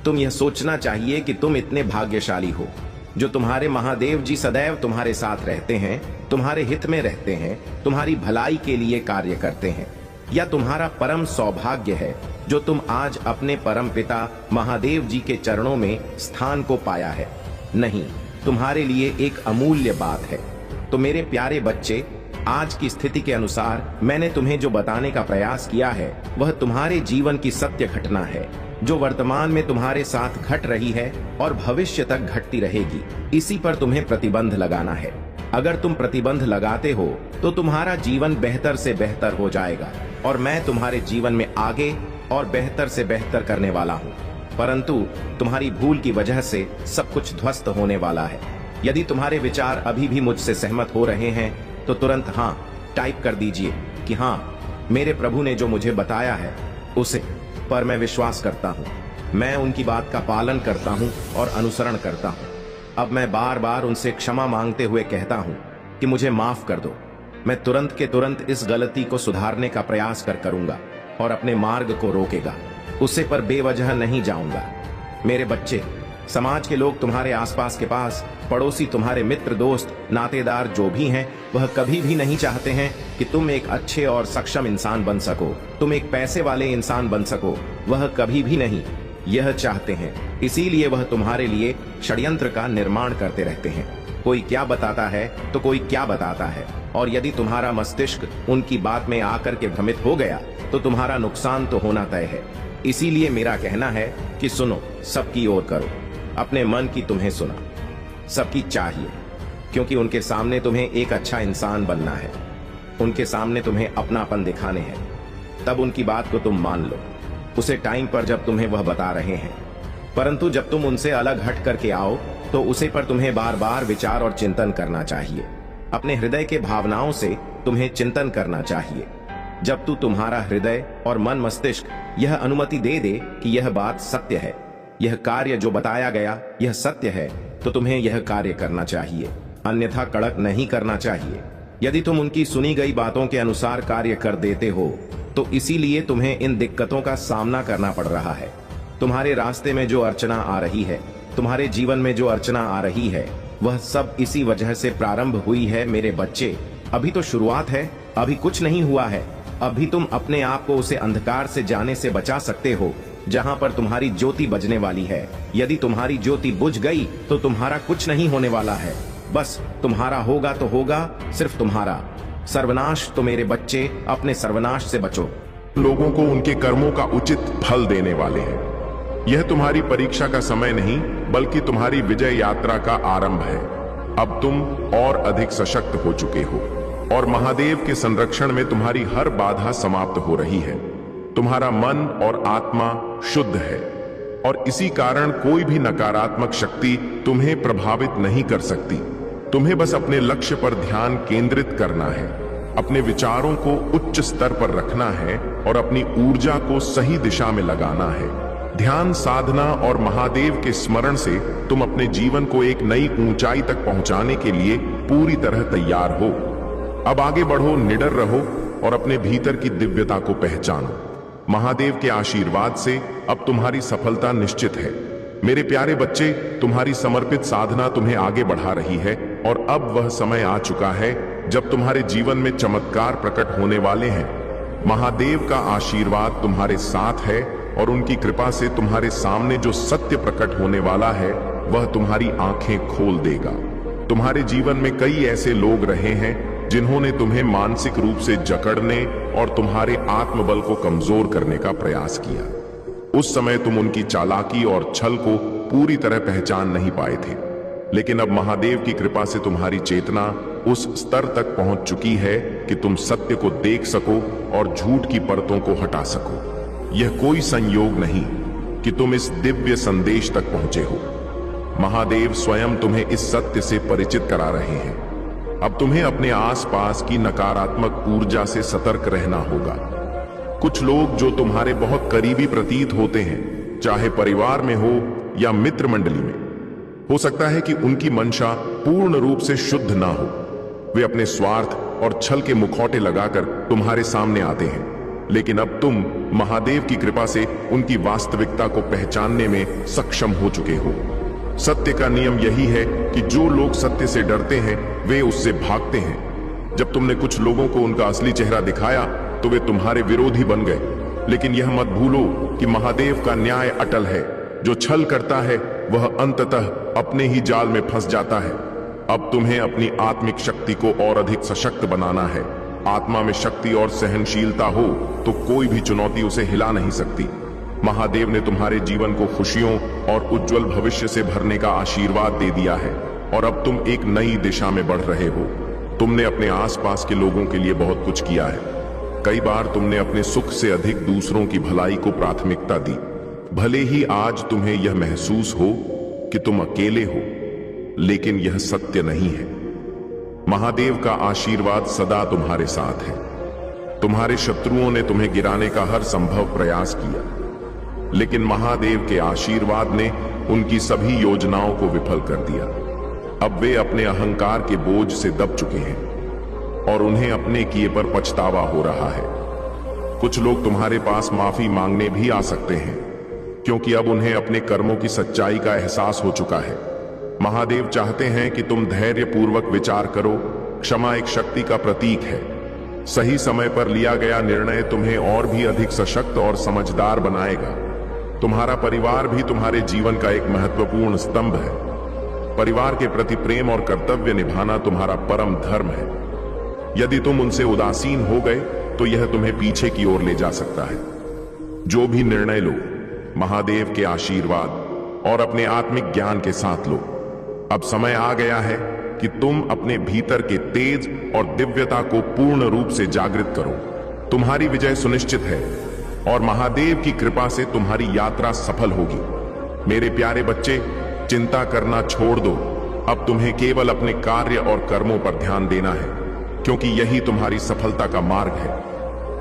तुम यह सोचना चाहिए कि तुम इतने भाग्यशाली हो जो तुम्हारे महादेव जी सदैव तुम्हारे साथ रहते हैं, तुम्हारे हित में रहते हैं, तुम्हारी भलाई के लिए कार्य करते हैं। या तुम्हारा परम सौभाग्य है जो तुम आज अपने परम पिता महादेव जी के चरणों में स्थान को पाया है। नहीं, तुम्हारे लिए एक अमूल्य बात है। तो मेरे प्यारे बच्चे, आज की स्थिति के अनुसार मैंने तुम्हें जो बताने का प्रयास किया है वह तुम्हारे जीवन की सत्य घटना है, जो वर्तमान में तुम्हारे साथ घट रही है और भविष्य तक घटती रहेगी। इसी पर तुम्हें प्रतिबंध लगाना है। अगर तुम प्रतिबंध लगाते हो तो तुम्हारा जीवन बेहतर से बेहतर हो जाएगा और मैं तुम्हारे जीवन में आगे और बेहतर से बेहतर करने वाला हूँ। परंतु तुम्हारी भूल की वजह से सब कुछ ध्वस्त होने वाला है। यदि तुम्हारे विचार अभी भी मुझसे सहमत हो रहे हैं तो तुरंत हाँ टाइप कर दीजिए कि हाँ, मेरे प्रभु ने जो मुझे बताया है उसे पर मैं विश्वास करता हूँ, मैं उनकी बात का पालन करता हूँ और अनुसरण करता हूँ। अब मैं बार बार उनसे क्षमा मांगते हुए कहता हूँ कि मुझे माफ कर दो। मैं तुरंत के तुरंत इस गलती को सुधारने का प्रयास करूंगा और अपने मार्ग को रोकेगा, उसे पर बेवजह नहीं जाऊंगा। मेरे बच्चे, समाज के लोग, तुम्हारे आसपास के पास पड़ोसी, तुम्हारे मित्र, दोस्त, नातेदार जो भी हैं, वह कभी भी नहीं चाहते हैं कि तुम एक अच्छे और सक्षम इंसान बन सको, तुम एक पैसे वाले इंसान बन सको। वह कभी भी नहीं यह चाहते हैं। इसीलिए वह तुम्हारे लिए षड्यंत्र का निर्माण करते रहते हैं। कोई क्या बताता है तो कोई क्या बताता है, और यदि तुम्हारा मस्तिष्क उनकी बात में आकर के भ्रमित हो गया तो तुम्हारा नुकसान तो होना तय है। इसीलिए मेरा कहना है कि सुनो, सबकी ओर करो, अपने मन की तुम्हें सुना, सबकी चाहिए, क्योंकि उनके सामने तुम्हें एक अच्छा इंसान बनना है, उनके सामने तुम्हें अपनापन दिखाने हैं। तब उनकी बात को तुम मान लो, उसे टाइम पर जब तुम्हें वह बता रहे हैं। परंतु जब तुम उनसे अलग हट करके आओ तो उसे पर तुम्हें बार बार विचार और चिंतन करना चाहिए। अपने हृदय के भावनाओं से तुम्हें चिंतन करना चाहिए। जब तुम्हारा हृदय और मन मस्तिष्क यह अनुमति दे दे कि यह बात सत्य है, यह कार्य जो बताया गया यह सत्य है, तो तुम्हें यह कार्य करना चाहिए, अन्यथा कड़क नहीं करना चाहिए। यदि तुम उनकी सुनी गई बातों के अनुसार कार्य कर देते हो तो इसीलिए तुम्हें इन दिक्कतों का सामना करना पड़ रहा है। तुम्हारे रास्ते में जो अर्चना आ रही है, तुम्हारे जीवन में जो अर्चना आ रही है, वह सब इसी वजह से प्रारंभ हुई है मेरे बच्चे। अभी तो शुरुआत है, अभी कुछ नहीं हुआ है। अभी तुम अपने आप को उसे अंधकार से जाने से बचा सकते हो जहां पर तुम्हारी ज्योति बजने वाली है। यदि तुम्हारी ज्योति बुझ गई तो तुम्हारा कुछ नहीं होने वाला है। बस तुम्हारा होगा तो होगा, सिर्फ तुम्हारा। सर्वनाश तो मेरे बच्चे अपने सर्वनाश से बचो। लोगों को उनके कर्मों का उचित फल देने वाले हैं। यह तुम्हारी परीक्षा का समय नहीं बल्कि तुम्हारी विजय यात्रा का आरंभ है। अब तुम और अधिक सशक्त हो चुके हो और महादेव के संरक्षण में तुम्हारी हर बाधा समाप्त हो रही है। तुम्हारा मन और आत्मा शुद्ध है और इसी कारण कोई भी नकारात्मक शक्ति तुम्हें प्रभावित नहीं कर सकती। तुम्हें बस अपने लक्ष्य पर ध्यान केंद्रित करना है, अपने विचारों को उच्च स्तर पर रखना है और अपनी ऊर्जा को सही दिशा में लगाना है। ध्यान साधना और महादेव के स्मरण से तुम अपने जीवन को एक नई ऊंचाई तक पहुंचाने के लिए पूरी तरह तैयार हो। अब आगे बढ़ो, निडर रहो और अपने भीतर की दिव्यता को पहचानो। महादेव के आशीर्वाद से अब तुम्हारी सफलता निश्चित है। मेरे प्यारे बच्चे, तुम्हारी समर्पित साधना तुम्हें आगे बढ़ा रही है और अब वह समय आ चुका है जब तुम्हारे जीवन में चमत्कार प्रकट होने वाले हैं। महादेव का आशीर्वाद तुम्हारे साथ है और उनकी कृपा से तुम्हारे सामने जो सत्य प्रकट होने वाला है वह तुम्हारी आंखें खोल देगा। तुम्हारे जीवन में कई ऐसे लोग रहे हैं जिन्होंने तुम्हें मानसिक रूप से जकड़ने और तुम्हारे आत्मबल को कमजोर करने का प्रयास किया। उस समय तुम उनकी चालाकी और छल को पूरी तरह पहचान नहीं पाए थे, लेकिन अब महादेव की कृपा से तुम्हारी चेतना उस स्तर तक पहुंच चुकी है कि तुम सत्य को देख सको और झूठ की परतों को हटा सको। यह कोई संयोग नहीं कि तुम इस दिव्य संदेश तक पहुंचे हो। महादेव स्वयं तुम्हें इस सत्य से परिचित करा रहे हैं। अब तुम्हें अपने आसपास की नकारात्मक ऊर्जा से सतर्क रहना होगा। कुछ लोग जो तुम्हारे बहुत करीबी प्रतीत होते हैं, चाहे परिवार में हो या मित्र मंडली में, हो सकता है कि उनकी मंशा पूर्ण रूप से शुद्ध ना हो। वे अपने स्वार्थ और छल के मुखौटे लगाकर तुम्हारे सामने आते हैं, लेकिन अब तुम महादेव की कृपा से उनकी वास्तविकता को पहचानने में सक्षम हो चुके हो। सत्य का नियम यही है कि जो लोग सत्य से डरते हैं वे उससे भागते हैं। जब तुमने कुछ लोगों को उनका असली चेहरा दिखाया तो वे तुम्हारे विरोधी बन गए, लेकिन यह मत भूलो कि महादेव का न्याय अटल है। जो छल करता है वह अंततः अपने ही जाल में फंस जाता है। अब तुम्हें अपनी आत्मिक शक्ति को और अधिक सशक्त बनाना है। आत्मा में शक्ति और सहनशीलता हो तो कोई भी चुनौती उसे हिला नहीं सकती। महादेव ने तुम्हारे जीवन को खुशियों और उज्जवल भविष्य से भरने का आशीर्वाद दे दिया है और अब तुम एक नई दिशा में बढ़ रहे हो। तुमने अपने आसपास के लोगों के लिए बहुत कुछ किया है। कई बार तुमने अपने सुख से अधिक दूसरों की भलाई को प्राथमिकता दी। भले ही आज तुम्हें यह महसूस हो कि तुम अकेले हो, लेकिन यह सत्य नहीं है। महादेव का आशीर्वाद सदा तुम्हारे साथ है। तुम्हारे शत्रुओं ने तुम्हें गिराने का हर संभव प्रयास किया, लेकिन महादेव के आशीर्वाद ने उनकी सभी योजनाओं को विफल कर दिया। अब वे अपने अहंकार के बोझ से दब चुके हैं और उन्हें अपने किए पर पछतावा हो रहा है। कुछ लोग तुम्हारे पास माफी मांगने भी आ सकते हैं, क्योंकि अब उन्हें अपने कर्मों की सच्चाई का एहसास हो चुका है। महादेव चाहते हैं कि तुम धैर्य पूर्वक विचार करो। क्षमा एक शक्ति का प्रतीक है। सही समय पर लिया गया निर्णय तुम्हें और भी अधिक सशक्त और समझदार बनाएगा। तुम्हारा परिवार भी तुम्हारे जीवन का एक महत्वपूर्ण स्तंभ है। परिवार के प्रति प्रेम और कर्तव्य निभाना तुम्हारा परम धर्म है। यदि तुम उनसे उदासीन हो गए तो यह तुम्हें पीछे की ओर ले जा सकता है। जो भी निर्णय लो, महादेव के आशीर्वाद और अपने आत्मिक ज्ञान के साथ लो। अब समय आ गया है कि तुम अपने भीतर के तेज और दिव्यता को पूर्ण रूप से जागृत करो। तुम्हारी विजय सुनिश्चित है और महादेव की कृपा से तुम्हारी यात्रा सफल होगी। मेरे प्यारे बच्चे, चिंता करना छोड़ दो। अब तुम्हें केवल अपने कार्य और कर्मों पर ध्यान देना है, क्योंकि यही तुम्हारी सफलता का मार्ग है।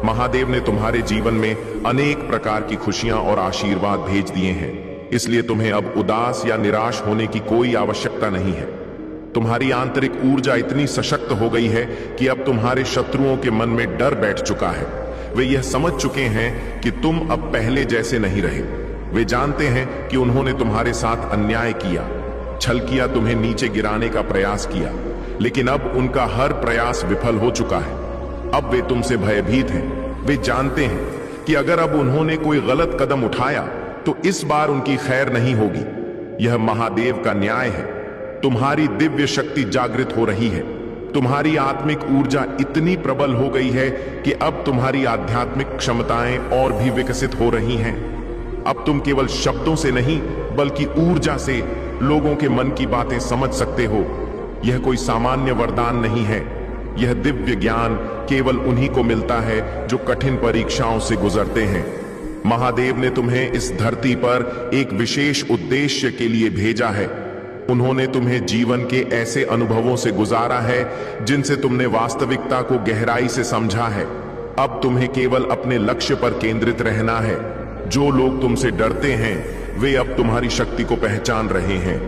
महादेव ने तुम्हारे जीवन में अनेक प्रकार की खुशियां और आशीर्वाद भेज दिए हैं। इसलिए तुम्हें अब उदास या निराश होने की कोई आवश्यकता नहीं है। तुम्हारी आंतरिक ऊर्जा इतनी सशक्त हो गई है कि अब तुम्हारे शत्रुओं के मन में डर बैठ चुका है। वे यह समझ चुके हैं कि तुम अब पहले जैसे नहीं रहे। वे जानते हैं कि उन्होंने तुम्हारे साथ अन्याय किया, छल किया, तुम्हें नीचे गिराने का प्रयास किया, लेकिन अब उनका हर प्रयास विफल हो चुका है। अब वे तुमसे भयभीत हैं। वे जानते हैं कि अगर अब उन्होंने कोई गलत कदम उठाया तो इस बार उनकी खैर नहीं होगी। यह महादेव का न्याय है। तुम्हारी दिव्य शक्ति जागृत हो रही है। तुम्हारी आत्मिक ऊर्जा इतनी प्रबल हो गई है कि अब तुम्हारी आध्यात्मिक क्षमताएं और भी विकसित हो रही हैं। अब तुम केवल शब्दों से नहीं बल्कि ऊर्जा से लोगों के मन की बातें समझ सकते हो। यह कोई सामान्य वरदान नहीं है। यह दिव्य ज्ञान केवल उन्हीं को मिलता है जो कठिन परीक्षाओं से गुजरते हैं। महादेव ने तुम्हें इस धरती पर एक विशेष उद्देश्य के लिए भेजा है। उन्होंने तुम्हें जीवन के ऐसे अनुभवों से गुजारा है जिनसे तुमने वास्तविकता को गहराई से समझा है। अब तुम्हें केवल अपने लक्ष्य पर केंद्रित रहना है। जो लोग तुमसे डरते हैं वे अब तुम्हारी शक्ति को पहचान रहे हैं।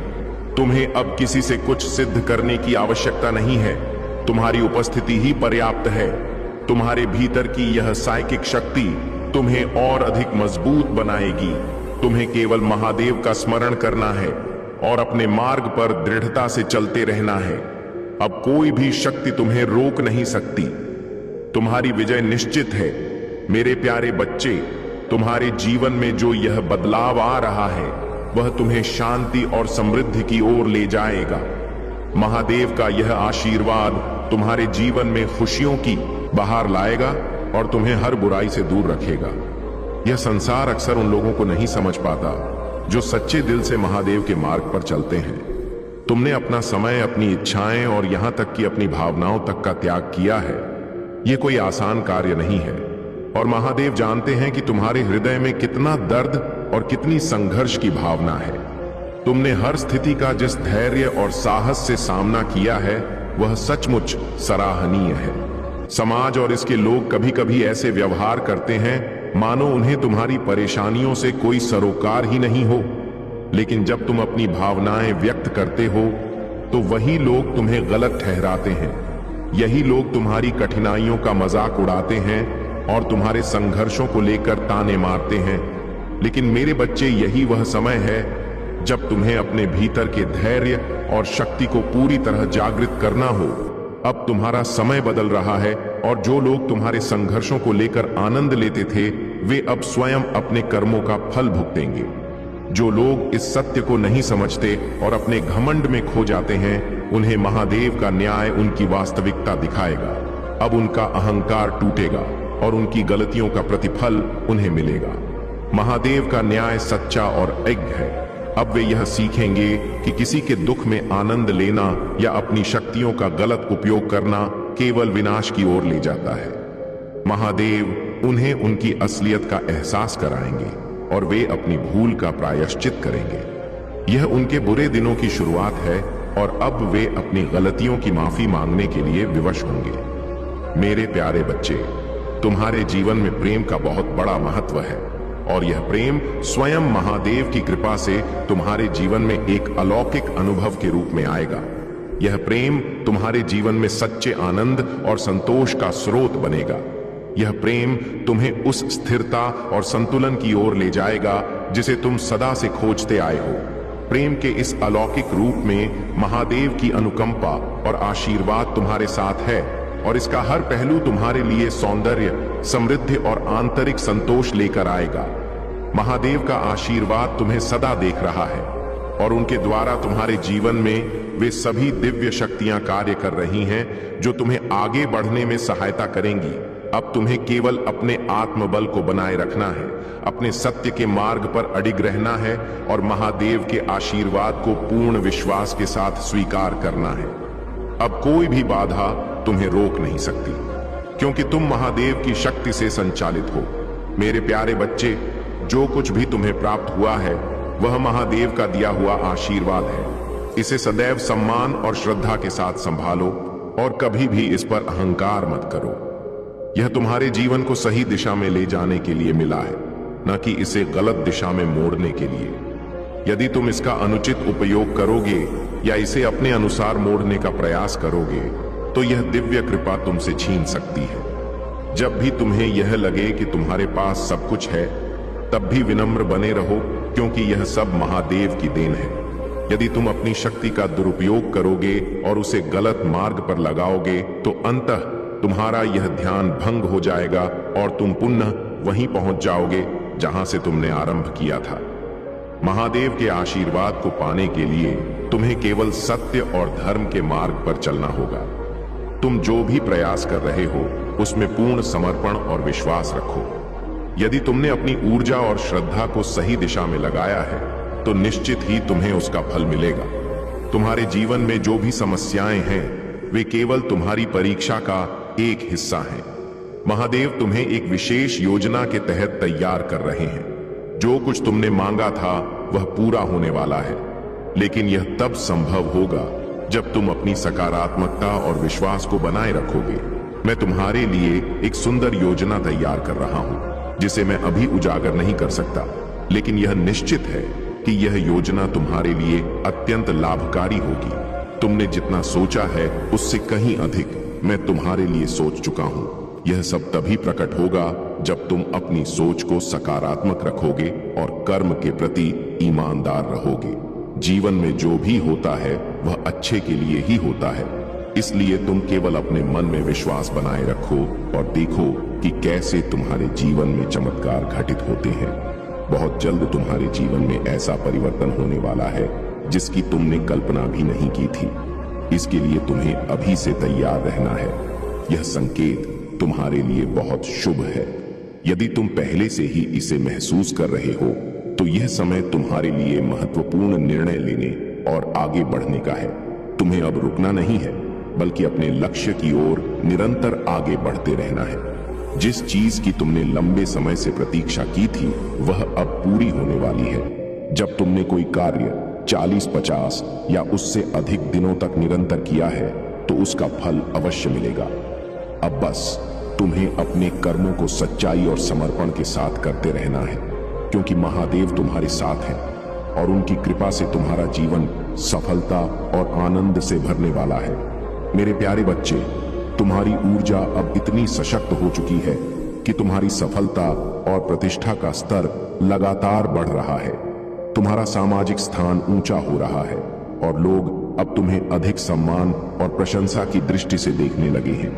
तुम्हें अब किसी से कुछ सिद्ध करने की आवश्यकता नहीं है। तुम्हारी उपस्थिति ही पर्याप्त है। तुम्हारे भीतर की यह साइकिक शक्ति तुम्हें और अधिक मजबूत बनाएगी। तुम्हें केवल महादेव का स्मरण करना है और अपने मार्ग पर दृढ़ता से चलते रहना है। अब कोई भी शक्ति तुम्हें रोक नहीं सकती। तुम्हारी विजय निश्चित है। मेरे प्यारे बच्चे, तुम्हारे जीवन में जो यह बदलाव आ रहा है वह तुम्हें शांति और समृद्धि की ओर ले जाएगा। महादेव का यह आशीर्वाद तुम्हारे जीवन में खुशियों की बहार लाएगा और तुम्हें हर बुराई से दूर रखेगा। यह संसार अक्सर उन लोगों को नहीं समझ पाता जो सच्चे दिल से महादेव के मार्ग पर चलते हैं। तुमने अपना समय, अपनी इच्छाएं और यहां तक कि अपनी भावनाओं तक का त्याग किया है। यह कोई आसान कार्य नहीं है और महादेव जानते हैं कि तुम्हारे हृदय में कितना दर्द और कितनी संघर्ष की भावना है। तुमने हर स्थिति का जिस धैर्य और साहस से सामना किया है वह सचमुच सराहनीय है। समाज और इसके लोग कभी कभी ऐसे व्यवहार करते हैं मानो उन्हें तुम्हारी परेशानियों से कोई सरोकार ही नहीं हो। लेकिन जब तुम अपनी भावनाएं व्यक्त करते हो तो वही लोग तुम्हें गलत ठहराते हैं। यही लोग तुम्हारी कठिनाइयों का मजाक उड़ाते हैं और तुम्हारे संघर्षों को लेकर ताने मारते हैं। लेकिन मेरे बच्चे, यही वह समय है जब तुम्हें अपने भीतर के धैर्य और शक्ति को पूरी तरह जागृत करना हो। अब तुम्हारा समय बदल रहा है और जो लोग तुम्हारे संघर्षों को लेकर आनंद लेते थे वे अब स्वयं अपने कर्मों का फल भुगतेंगे। जो लोग इस सत्य को नहीं समझते और अपने घमंड में खो जाते हैं उन्हें महादेव का न्याय उनकी वास्तविकता दिखाएगा। अब उनका अहंकार टूटेगा और उनकी गलतियों का प्रतिफल उन्हें मिलेगा। महादेव का न्याय सच्चा और अज्ञ है। अब वे यह सीखेंगे कि किसी के दुख में आनंद लेना या अपनी शक्तियों का गलत उपयोग करना केवल विनाश की ओर ले जाता है। महादेव उन्हें उनकी असलियत का एहसास कराएंगे और वे अपनी भूल का प्रायश्चित करेंगे। यह उनके बुरे दिनों की शुरुआत है और अब वे अपनी गलतियों की माफी मांगने के लिए विवश होंगे। मेरे प्यारे बच्चे, तुम्हारे जीवन में प्रेम का बहुत बड़ा महत्व है और यह प्रेम स्वयं महादेव की कृपा से तुम्हारे जीवन में एक अलौकिक अनुभव के रूप में आएगा। यह प्रेम तुम्हारे जीवन में सच्चे आनंद और संतोष का स्रोत बनेगा। यह प्रेम तुम्हें उस स्थिरता और संतुलन की ओर ले जाएगा जिसे तुम सदा से खोजते आए हो। प्रेम के इस अलौकिक रूप में महादेव की अनुकंपा और आशीर्वाद तुम्हारे साथ है और इसका हर पहलू तुम्हारे लिए सौंदर्य, समृद्धि और आंतरिक संतोष लेकर आएगा। महादेव का आशीर्वाद तुम्हें सदा देख रहा है और उनके द्वारा तुम्हारे जीवन में वे सभी दिव्य शक्तियां कार्य कर रही हैं जो तुम्हें आगे बढ़ने में सहायता करेंगी। अब तुम्हें केवल अपने आत्मबल को बनाए रखना है, अपने सत्य के मार्ग पर अडिग रहना है और महादेव के आशीर्वाद को पूर्ण विश्वास के साथ स्वीकार करना है। अब कोई भी बाधा तुम्हें रोक नहीं सकती क्योंकि तुम महादेव की शक्ति से संचालित हो। मेरे प्यारे बच्चे, जो कुछ भी तुम्हें प्राप्त हुआ है वह महादेव का दिया हुआ आशीर्वाद है। इसे सदैव सम्मान और श्रद्धा के साथ संभालो और कभी भी इस पर अहंकार मत करो। यह तुम्हारे जीवन को सही दिशा में ले जाने के लिए मिला है, न कि इसे गलत दिशा में मोड़ने के लिए। यदि तुम इसका अनुचित उपयोग करोगे या इसे अपने अनुसार मोड़ने का प्रयास करोगे तो यह दिव्य कृपा तुमसे छीन सकती है। जब भी तुम्हें यह लगे कि तुम्हारे पास सब कुछ है, तब भी विनम्र बने रहो, क्योंकि यह सब महादेव की देन है। यदि तुम अपनी शक्ति का दुरुपयोग करोगे और उसे गलत मार्ग पर लगाओगे तो अंततः तुम्हारा यह ध्यान भंग हो जाएगा और तुम पुनः वहीं पहुंच जाओगे जहां से तुमने आरंभ किया था। महादेव के आशीर्वाद को पाने के लिए तुम्हें केवल सत्य और धर्म के मार्ग पर चलना होगा। तुम जो भी प्रयास कर रहे हो उसमें पूर्ण समर्पण और विश्वास रखो। यदि तुमने अपनी ऊर्जा और श्रद्धा को सही दिशा में लगाया है तो निश्चित ही तुम्हें उसका फल मिलेगा। तुम्हारे जीवन में जो भी समस्याएं हैं वे केवल तुम्हारी परीक्षा का एक हिस्सा हैं। महादेव तुम्हें एक विशेष योजना के तहत तैयार कर रहे हैं। जो कुछ तुमने मांगा था वह पूरा होने वाला है, लेकिन यह तब संभव होगा जब तुम अपनी सकारात्मकता और विश्वास को बनाए रखोगे। मैं तुम्हारे लिए एक सुंदर योजना तैयार कर रहा हूं जिसे मैं अभी उजागर नहीं कर सकता, लेकिन यह निश्चित है कि यह योजना तुम्हारे लिए अत्यंत लाभकारी होगी। तुमने जितना सोचा है उससे कहीं अधिक मैं तुम्हारे लिए सोच चुका हूं। यह सब तभी प्रकट होगा जब तुम अपनी सोच को सकारात्मक रखोगे और कर्म के प्रति ईमानदार रहोगे। जीवन में जो भी होता है वह अच्छे के लिए ही होता है, इसलिए तुम केवल अपने मन में विश्वास बनाए रखो और देखो कि कैसे तुम्हारे जीवन में चमत्कार घटित होते हैं। बहुत जल्द तुम्हारे जीवन में ऐसा परिवर्तन होने वाला है जिसकी तुमने कल्पना भी नहीं की थी। इसके लिए तुम्हें अभी से तैयार रहना है। यह संकेत तुम्हारे लिए बहुत शुभ है। यदि तुम पहले से ही इसे महसूस कर रहे हो तो यह समय तुम्हारे लिए महत्वपूर्ण निर्णय लेने और आगे बढ़ने का है। तुम्हें अब रुकना नहीं है, बल्कि अपने लक्ष्य की ओर निरंतर आगे बढ़ते रहना है। जिस चीज की तुमने लंबे समय से प्रतीक्षा की थी वह अब पूरी होने वाली है। जब तुमने कोई कार्य 40-50 या उससे अधिक दिनों तक निरंतर किया है तो उसका फल अवश्य मिलेगा। अब बस तुम्हें अपने कर्मों को सच्चाई और समर्पण के साथ करते रहना है, क्योंकि महादेव तुम्हारे साथ हैं और उनकी कृपा से तुम्हारा जीवन सफलता और आनंद से भरने वाला है। मेरे प्यारे बच्चे, तुम्हारी ऊर्जा अब इतनी सशक्त हो चुकी है कि तुम्हारी सफलता और प्रतिष्ठा का स्तर लगातार बढ़ रहा है। तुम्हारा सामाजिक स्थान ऊंचा हो रहा है और लोग अब तुम्हें अधिक सम्मान और प्रशंसा की दृष्टि से देखने लगे हैं।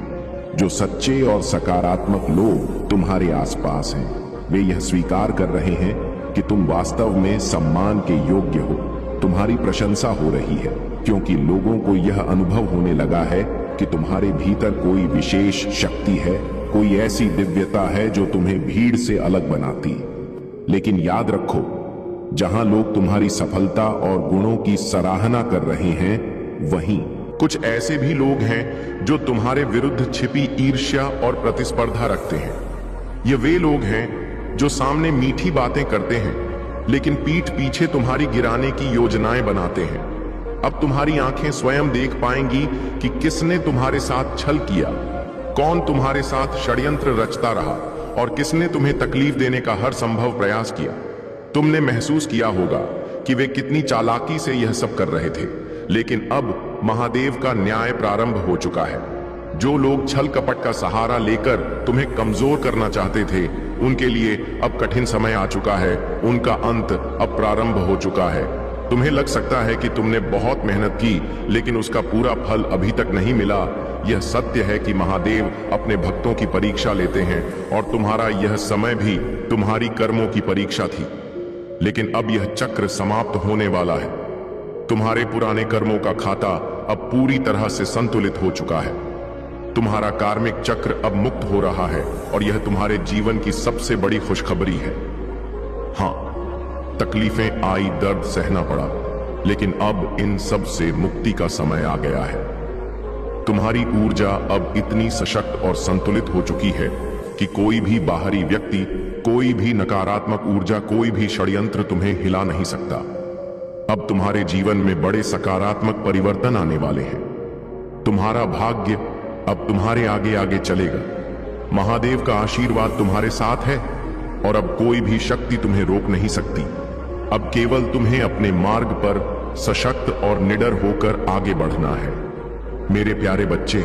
जो सच्चे और सकारात्मक लोग तुम्हारे आसपास हैं, वे यह स्वीकार कर रहे हैं कि तुम वास्तव में सम्मान के योग्य हो। तुम्हारी प्रशंसा हो रही है क्योंकि लोगों को यह अनुभव होने लगा है कि तुम्हारे भीतर कोई विशेष शक्ति है, कोई ऐसी दिव्यता है जो तुम्हें भीड़ से अलग बनाती। लेकिन याद रखो, जहां लोग तुम्हारी सफलता और गुणों की सराहना कर रहे हैं, वहीं कुछ ऐसे भी लोग हैं जो तुम्हारे विरुद्ध छिपी ईर्ष्या और प्रतिस्पर्धा रखते हैं। ये वे लोग हैं जो सामने मीठी बातें करते हैं लेकिन पीठ पीछे तुम्हारी गिराने की योजनाएं बनाते हैं। अब तुम्हारी आंखें स्वयं देख पाएंगी कि किसने तुम्हारे साथ छल किया, कौन तुम्हारे साथ षड्यंत्र रचता रहा और किसने तुम्हें तकलीफ देने का हर संभव प्रयास किया। तुमने महसूस किया होगा कि वे कितनी चालाकी से यह सब कर रहे थे, लेकिन अब महादेव का न्याय प्रारंभ हो चुका है। जो लोग छल कपट का सहारा लेकर तुम्हें कमजोर करना चाहते थे, उनके लिए अब कठिन समय आ चुका है। उनका अंत अब प्रारंभ हो चुका है। तुम्हें लग सकता है कि तुमने बहुत मेहनत की, लेकिन उसका पूरा फल अभी तक नहीं मिला। यह सत्य है कि महादेव अपने भक्तों की परीक्षा लेते हैं और तुम्हारा यह समय भी तुम्हारी कर्मों की परीक्षा थी। लेकिन अब यह चक्र समाप्त होने वाला है। तुम्हारे पुराने कर्मों का खाता अब पूरी तरह से संतुलित हो चुका है। तुम्हारा कार्मिक चक्र अब मुक्त हो रहा है और यह तुम्हारे जीवन की सबसे बड़ी खुशखबरी है। हां, तकलीफें आई, दर्द सहना पड़ा, लेकिन अब इन सब से मुक्ति का समय आ गया है। तुम्हारी ऊर्जा अब इतनी सशक्त और संतुलित हो चुकी है कि कोई भी बाहरी व्यक्ति, कोई भी नकारात्मक ऊर्जा, कोई भी षड्यंत्र तुम्हें हिला नहीं सकता। अब तुम्हारे जीवन में बड़े सकारात्मक परिवर्तन आने वाले हैं। तुम्हारा भाग्य अब तुम्हारे आगे आगे चलेगा। महादेव का आशीर्वाद तुम्हारे साथ है और अब कोई भी शक्ति तुम्हें रोक नहीं सकती। अब केवल तुम्हें अपने मार्ग पर सशक्त और निडर होकर आगे बढ़ना है। मेरे प्यारे बच्चे,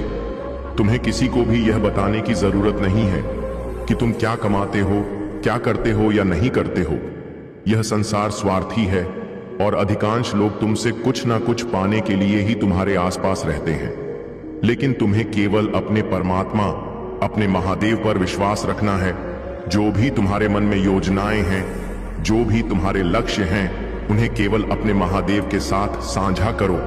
तुम्हें किसी को भी यह बताने की जरूरत नहीं है कि तुम क्या कमाते हो, क्या करते हो या नहीं करते हो। यह संसार स्वार्थी है और अधिकांश लोग तुमसे कुछ ना कुछ पाने के लिए ही तुम्हारे आसपास रहते हैं। लेकिन तुम्हें केवल अपने परमात्मा, अपने महादेव पर विश्वास रखना है। जो भी तुम्हारे मन में योजनाएं हैं, जो भी तुम्हारे लक्ष्य हैं, उन्हें केवल अपने महादेव के साथ साझा करो।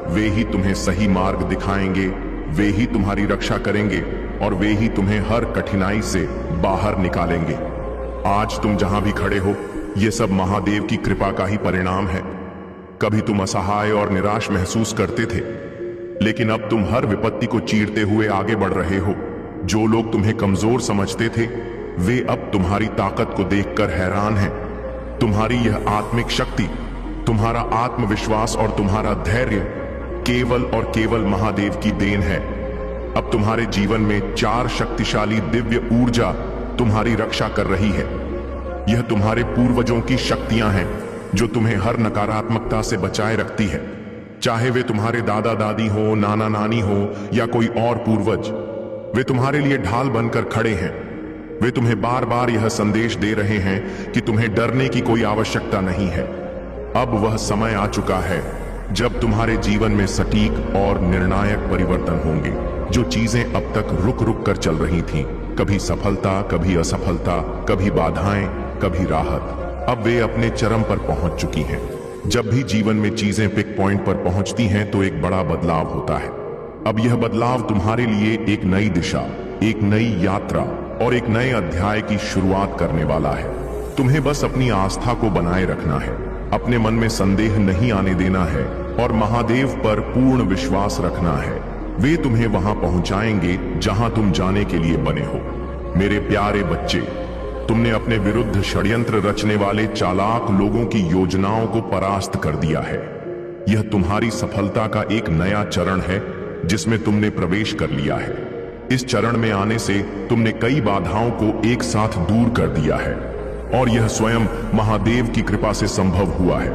वे ही तुम्हें सही मार्ग दिखाएंगे, वे ही तुम्हारी रक्षा करेंगे और वे ही तुम्हें हर कठिनाई से बाहर निकालेंगे। आज तुम जहां भी खड़े हो, यह सब महादेव की कृपा का ही परिणाम है। कभी तुम असहाय और निराश महसूस करते थे, लेकिन अब तुम हर विपत्ति को चीरते हुए आगे बढ़ रहे हो। जो लोग तुम्हें कमजोर समझते थे, वे अब तुम्हारी ताकत को देखकर हैरान हैं। तुम्हारी यह आत्मिक शक्ति, तुम्हारा आत्मविश्वास और तुम्हारा धैर्य केवल और केवल महादेव की देन है। अब तुम्हारे जीवन में 4 शक्तिशाली दिव्य ऊर्जा तुम्हारी रक्षा कर रही है। यह तुम्हारे पूर्वजों की शक्तियां हैं जो तुम्हें हर नकारात्मकता से बचाए रखती है। चाहे वे तुम्हारे दादा दादी हो, नाना नानी हो या कोई और पूर्वज, वे तुम्हारे लिए ढाल बनकर खड़े हैं। वे तुम्हें बार बार यह संदेश दे रहे हैं कि तुम्हें डरने की कोई आवश्यकता नहीं है। अब वह समय आ चुका है जब तुम्हारे जीवन में सटीक और निर्णायक परिवर्तन होंगे। जो चीजें अब तक रुक रुक कर चल रही थीं, कभी सफलता, कभी असफलता, कभी बाधाएं, कभी राहत, अब वे अपने चरम पर पहुंच चुकी हैं। जब भी जीवन में चीजें पिक पॉइंट पर पहुंचती हैं तो एक बड़ा बदलाव होता है। अब यह बदलाव तुम्हारे लिए एक नई दिशा, एक नई यात्रा और एक नए अध्याय की शुरुआत करने वाला है। तुम्हें बस अपनी आस्था को बनाए रखना है, अपने मन में संदेह नहीं आने देना है और महादेव पर पूर्ण विश्वास रखना है। वे तुम्हें वहां पहुंचाएंगे जहां तुम जाने के लिए बने हो। मेरे प्यारे बच्चे, तुमने अपने विरुद्ध षड्यंत्र रचने वाले चालाक लोगों की योजनाओं को परास्त कर दिया है। यह तुम्हारी सफलता का एक नया चरण है जिसमें तुमने प्रवेश कर लिया है। इस चरण में आने से तुमने कई बाधाओं को एक साथ दूर कर दिया है और यह स्वयं महादेव की कृपा से संभव हुआ है।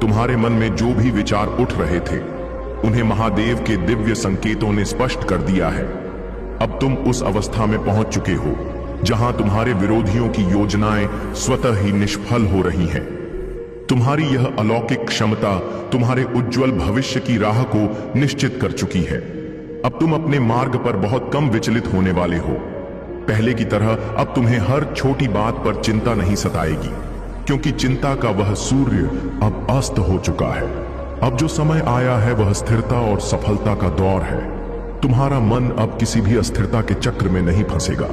तुम्हारे मन में जो भी विचार उठ रहे थे, उन्हें महादेव के दिव्य संकेतों ने स्पष्ट कर दिया है। अब तुम उस अवस्था में पहुंच चुके हो जहां तुम्हारे विरोधियों की योजनाएं स्वतः ही निष्फल हो रही हैं। तुम्हारी यह अलौकिक क्षमता तुम्हारे उज्जवल भविष्य की राह को निश्चित कर चुकी है। अब तुम अपने मार्ग पर बहुत कम विचलित होने वाले हो। पहले की तरह अब तुम्हें हर छोटी बात पर चिंता नहीं सताएगी, क्योंकि चिंता का वह सूर्य अब अस्त हो चुका है। अब जो समय आया है वह स्थिरता और सफलता का दौर है। तुम्हारा मन अब किसी भी अस्थिरता के चक्र में नहीं फंसेगा।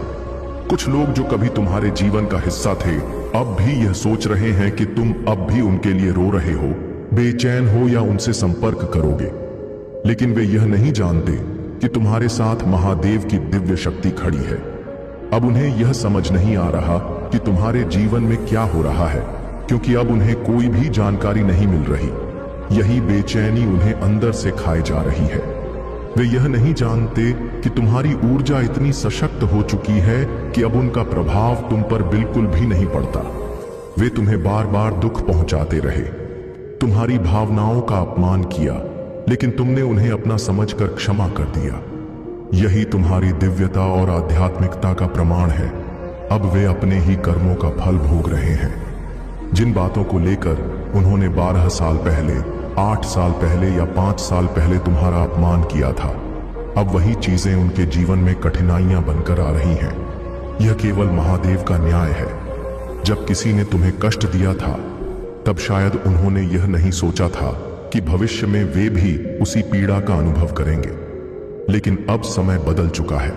कुछ लोग जो कभी तुम्हारे जीवन का हिस्सा थे, अब भी यह सोच रहे हैं कि तुम अब भी उनके लिए रो रहे हो, बेचैन हो या उनसे संपर्क करोगे। लेकिन वे यह नहीं जानते कि तुम्हारे साथ महादेव की दिव्य शक्ति खड़ी है। अब उन्हें यह समझ नहीं आ रहा कि तुम्हारे जीवन में क्या हो रहा है, क्योंकि अब उन्हें कोई भी जानकारी नहीं मिल रही। यही बेचैनी उन्हें अंदर से खाए जा रही है। वे यह नहीं जानते कि तुम्हारी ऊर्जा इतनी सशक्त हो चुकी है कि अब उनका प्रभाव तुम पर बिल्कुल भी नहीं पड़ता। वे तुम्हें बार बार दुख पहुंचाते रहे, तुम्हारी भावनाओं का अपमान किया, लेकिन तुमने उन्हें अपना समझकर क्षमा कर दिया। यही तुम्हारी दिव्यता और आध्यात्मिकता का प्रमाण है। अब वे अपने ही कर्मों का फल भोग रहे हैं। जिन बातों को लेकर उन्होंने 12 साल पहले, 8 साल पहले या 5 साल पहले तुम्हारा अपमान किया था, अब वही चीजें उनके जीवन में कठिनाइयां बनकर आ रही हैं। यह केवल महादेव का न्याय है। जब किसी ने तुम्हें कष्ट दिया था, तब शायद उन्होंने यह नहीं सोचा था कि भविष्य में वे भी उसी पीड़ा का अनुभव करेंगे। लेकिन अब समय बदल चुका है।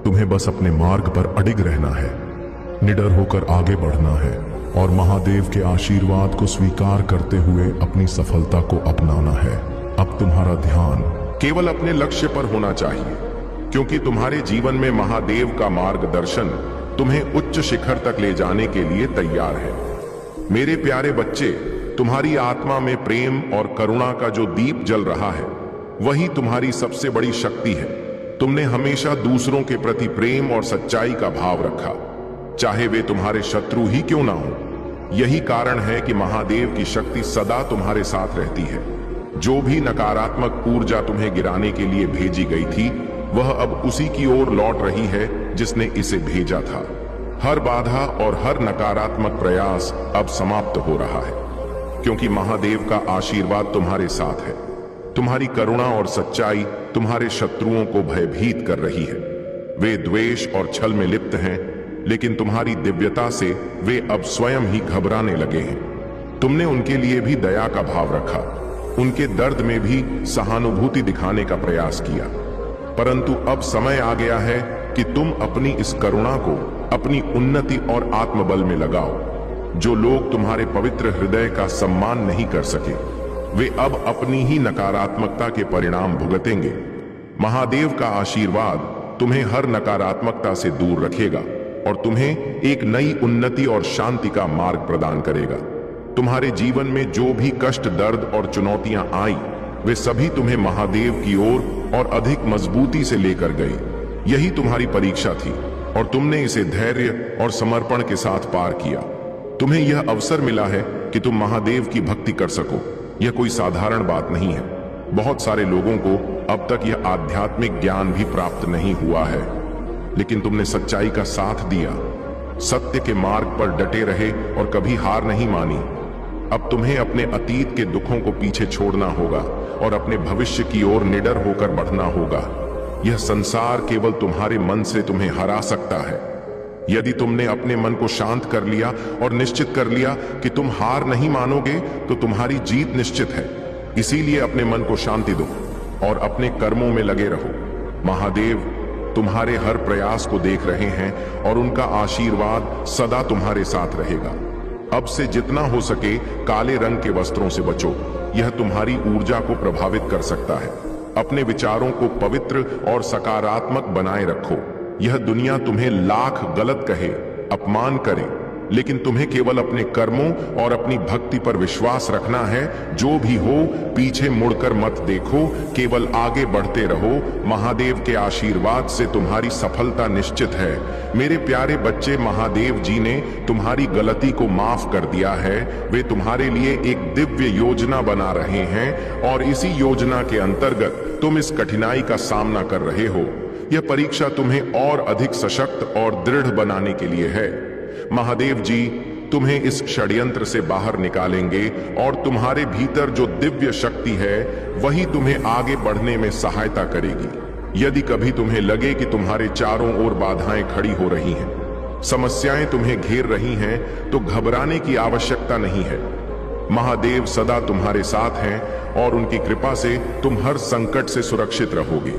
तुम्हें बस अपने मार्ग पर अडिग रहना है, निडर होकर आगे बढ़ना है और महादेव के आशीर्वाद को स्वीकार करते हुए अपनी सफलता को अपनाना है। अब तुम्हारा ध्यान केवल अपने लक्ष्य पर होना चाहिए, क्योंकि तुम्हारे जीवन में महादेव का मार्गदर्शन तुम्हें उच्च शिखर तक ले जाने के लिए तैयार है। मेरे प्यारे बच्चे, तुम्हारी आत्मा में प्रेम और करुणा का जो दीप जल रहा है, वही तुम्हारी सबसे बड़ी शक्ति है। तुमने हमेशा दूसरों के प्रति प्रेम और सच्चाई का भाव रखा, चाहे वे तुम्हारे शत्रु ही क्यों ना हो। यही कारण है कि महादेव की शक्ति सदा तुम्हारे साथ रहती है। जो भी नकारात्मक ऊर्जा तुम्हें गिराने के लिए भेजी गई थी, वह अब उसी की ओर लौट रही है जिसने इसे भेजा था। हर बाधा और हर नकारात्मक प्रयास अब समाप्त हो रहा है, क्योंकि महादेव का आशीर्वाद तुम्हारे साथ है। तुम्हारी करुणा और सच्चाई तुम्हारे शत्रुओं को भयभीत कर रही है। वे द्वेष और छल में लिप्त हैं, लेकिन तुम्हारी दिव्यता से वे अब स्वयं ही घबराने लगे हैं। तुमने उनके लिए भी दया का भाव रखा, उनके दर्द में भी सहानुभूति दिखाने का प्रयास किया, परंतु अब समय आ गया है कि तुम अपनी इस करुणा को अपनी उन्नति और आत्मबल में लगाओ। जो लोग तुम्हारे पवित्र हृदय का सम्मान नहीं कर सके, वे अब अपनी ही नकारात्मकता के परिणाम भुगतेंगे। महादेव का आशीर्वाद तुम्हें हर नकारात्मकता से दूर रखेगा और तुम्हें एक नई उन्नति और शांति का मार्ग प्रदान करेगा। तुम्हारे जीवन में जो भी कष्ट, दर्द और चुनौतियां आई, वे सभी तुम्हें महादेव की ओर और अधिक मजबूती से लेकर गए। यही तुम्हारी परीक्षा थी और तुमने इसे धैर्य और समर्पण के साथ पार किया। तुम्हें यह अवसर मिला है कि तुम महादेव की भक्ति कर सको। यह कोई साधारण बात नहीं है। बहुत सारे लोगों को अब तक यह आध्यात्मिक ज्ञान भी प्राप्त नहीं हुआ है, लेकिन तुमने सच्चाई का साथ दिया, सत्य के मार्ग पर डटे रहे और कभी हार नहीं मानी। अब तुम्हें अपने अतीत के दुखों को पीछे छोड़ना होगा और अपने भविष्य की ओर निडर होकर बढ़ना होगा। यह संसार केवल तुम्हारे मन से तुम्हें हरा सकता है। यदि तुमने अपने मन को शांत कर लिया और निश्चित कर लिया कि तुम हार नहीं मानोगे, तो तुम्हारी जीत निश्चित है। इसीलिए अपने मन को शांति दो और अपने कर्मों में लगे रहो। महादेव तुम्हारे हर प्रयास को देख रहे हैं और उनका आशीर्वाद सदा तुम्हारे साथ रहेगा। अब से जितना हो सके काले रंग के वस्त्रों से बचो। यह तुम्हारी ऊर्जा को प्रभावित कर सकता है। अपने विचारों को पवित्र और सकारात्मक बनाए रखो। यह दुनिया तुम्हें लाख गलत कहे, अपमान करे, लेकिन तुम्हें केवल अपने कर्मों और अपनी भक्ति पर विश्वास रखना है। जो भी हो, पीछे मुड़कर मत देखो, केवल आगे बढ़ते रहो। महादेव के आशीर्वाद से तुम्हारी सफलता निश्चित है। मेरे प्यारे बच्चे, महादेव जी ने तुम्हारी गलती को माफ कर दिया है। वे तुम्हारे लिए एक दिव्य योजना बना रहे हैं और इसी योजना के अंतर्गत तुम इस कठिनाई का सामना कर रहे हो। यह परीक्षा तुम्हें और अधिक सशक्त और दृढ़ बनाने के लिए है। महादेव जी तुम्हें इस षड्यंत्र से बाहर निकालेंगे और तुम्हारे भीतर जो दिव्य शक्ति है, वही तुम्हें आगे बढ़ने में सहायता करेगी। यदि कभी तुम्हें लगे कि तुम्हारे चारों ओर बाधाएं खड़ी हो रही हैं, समस्याएं तुम्हें घेर रही हैं, तो घबराने की आवश्यकता नहीं है। महादेव सदा तुम्हारे साथ हैं और उनकी कृपा से तुम हर संकट से सुरक्षित रहोगे।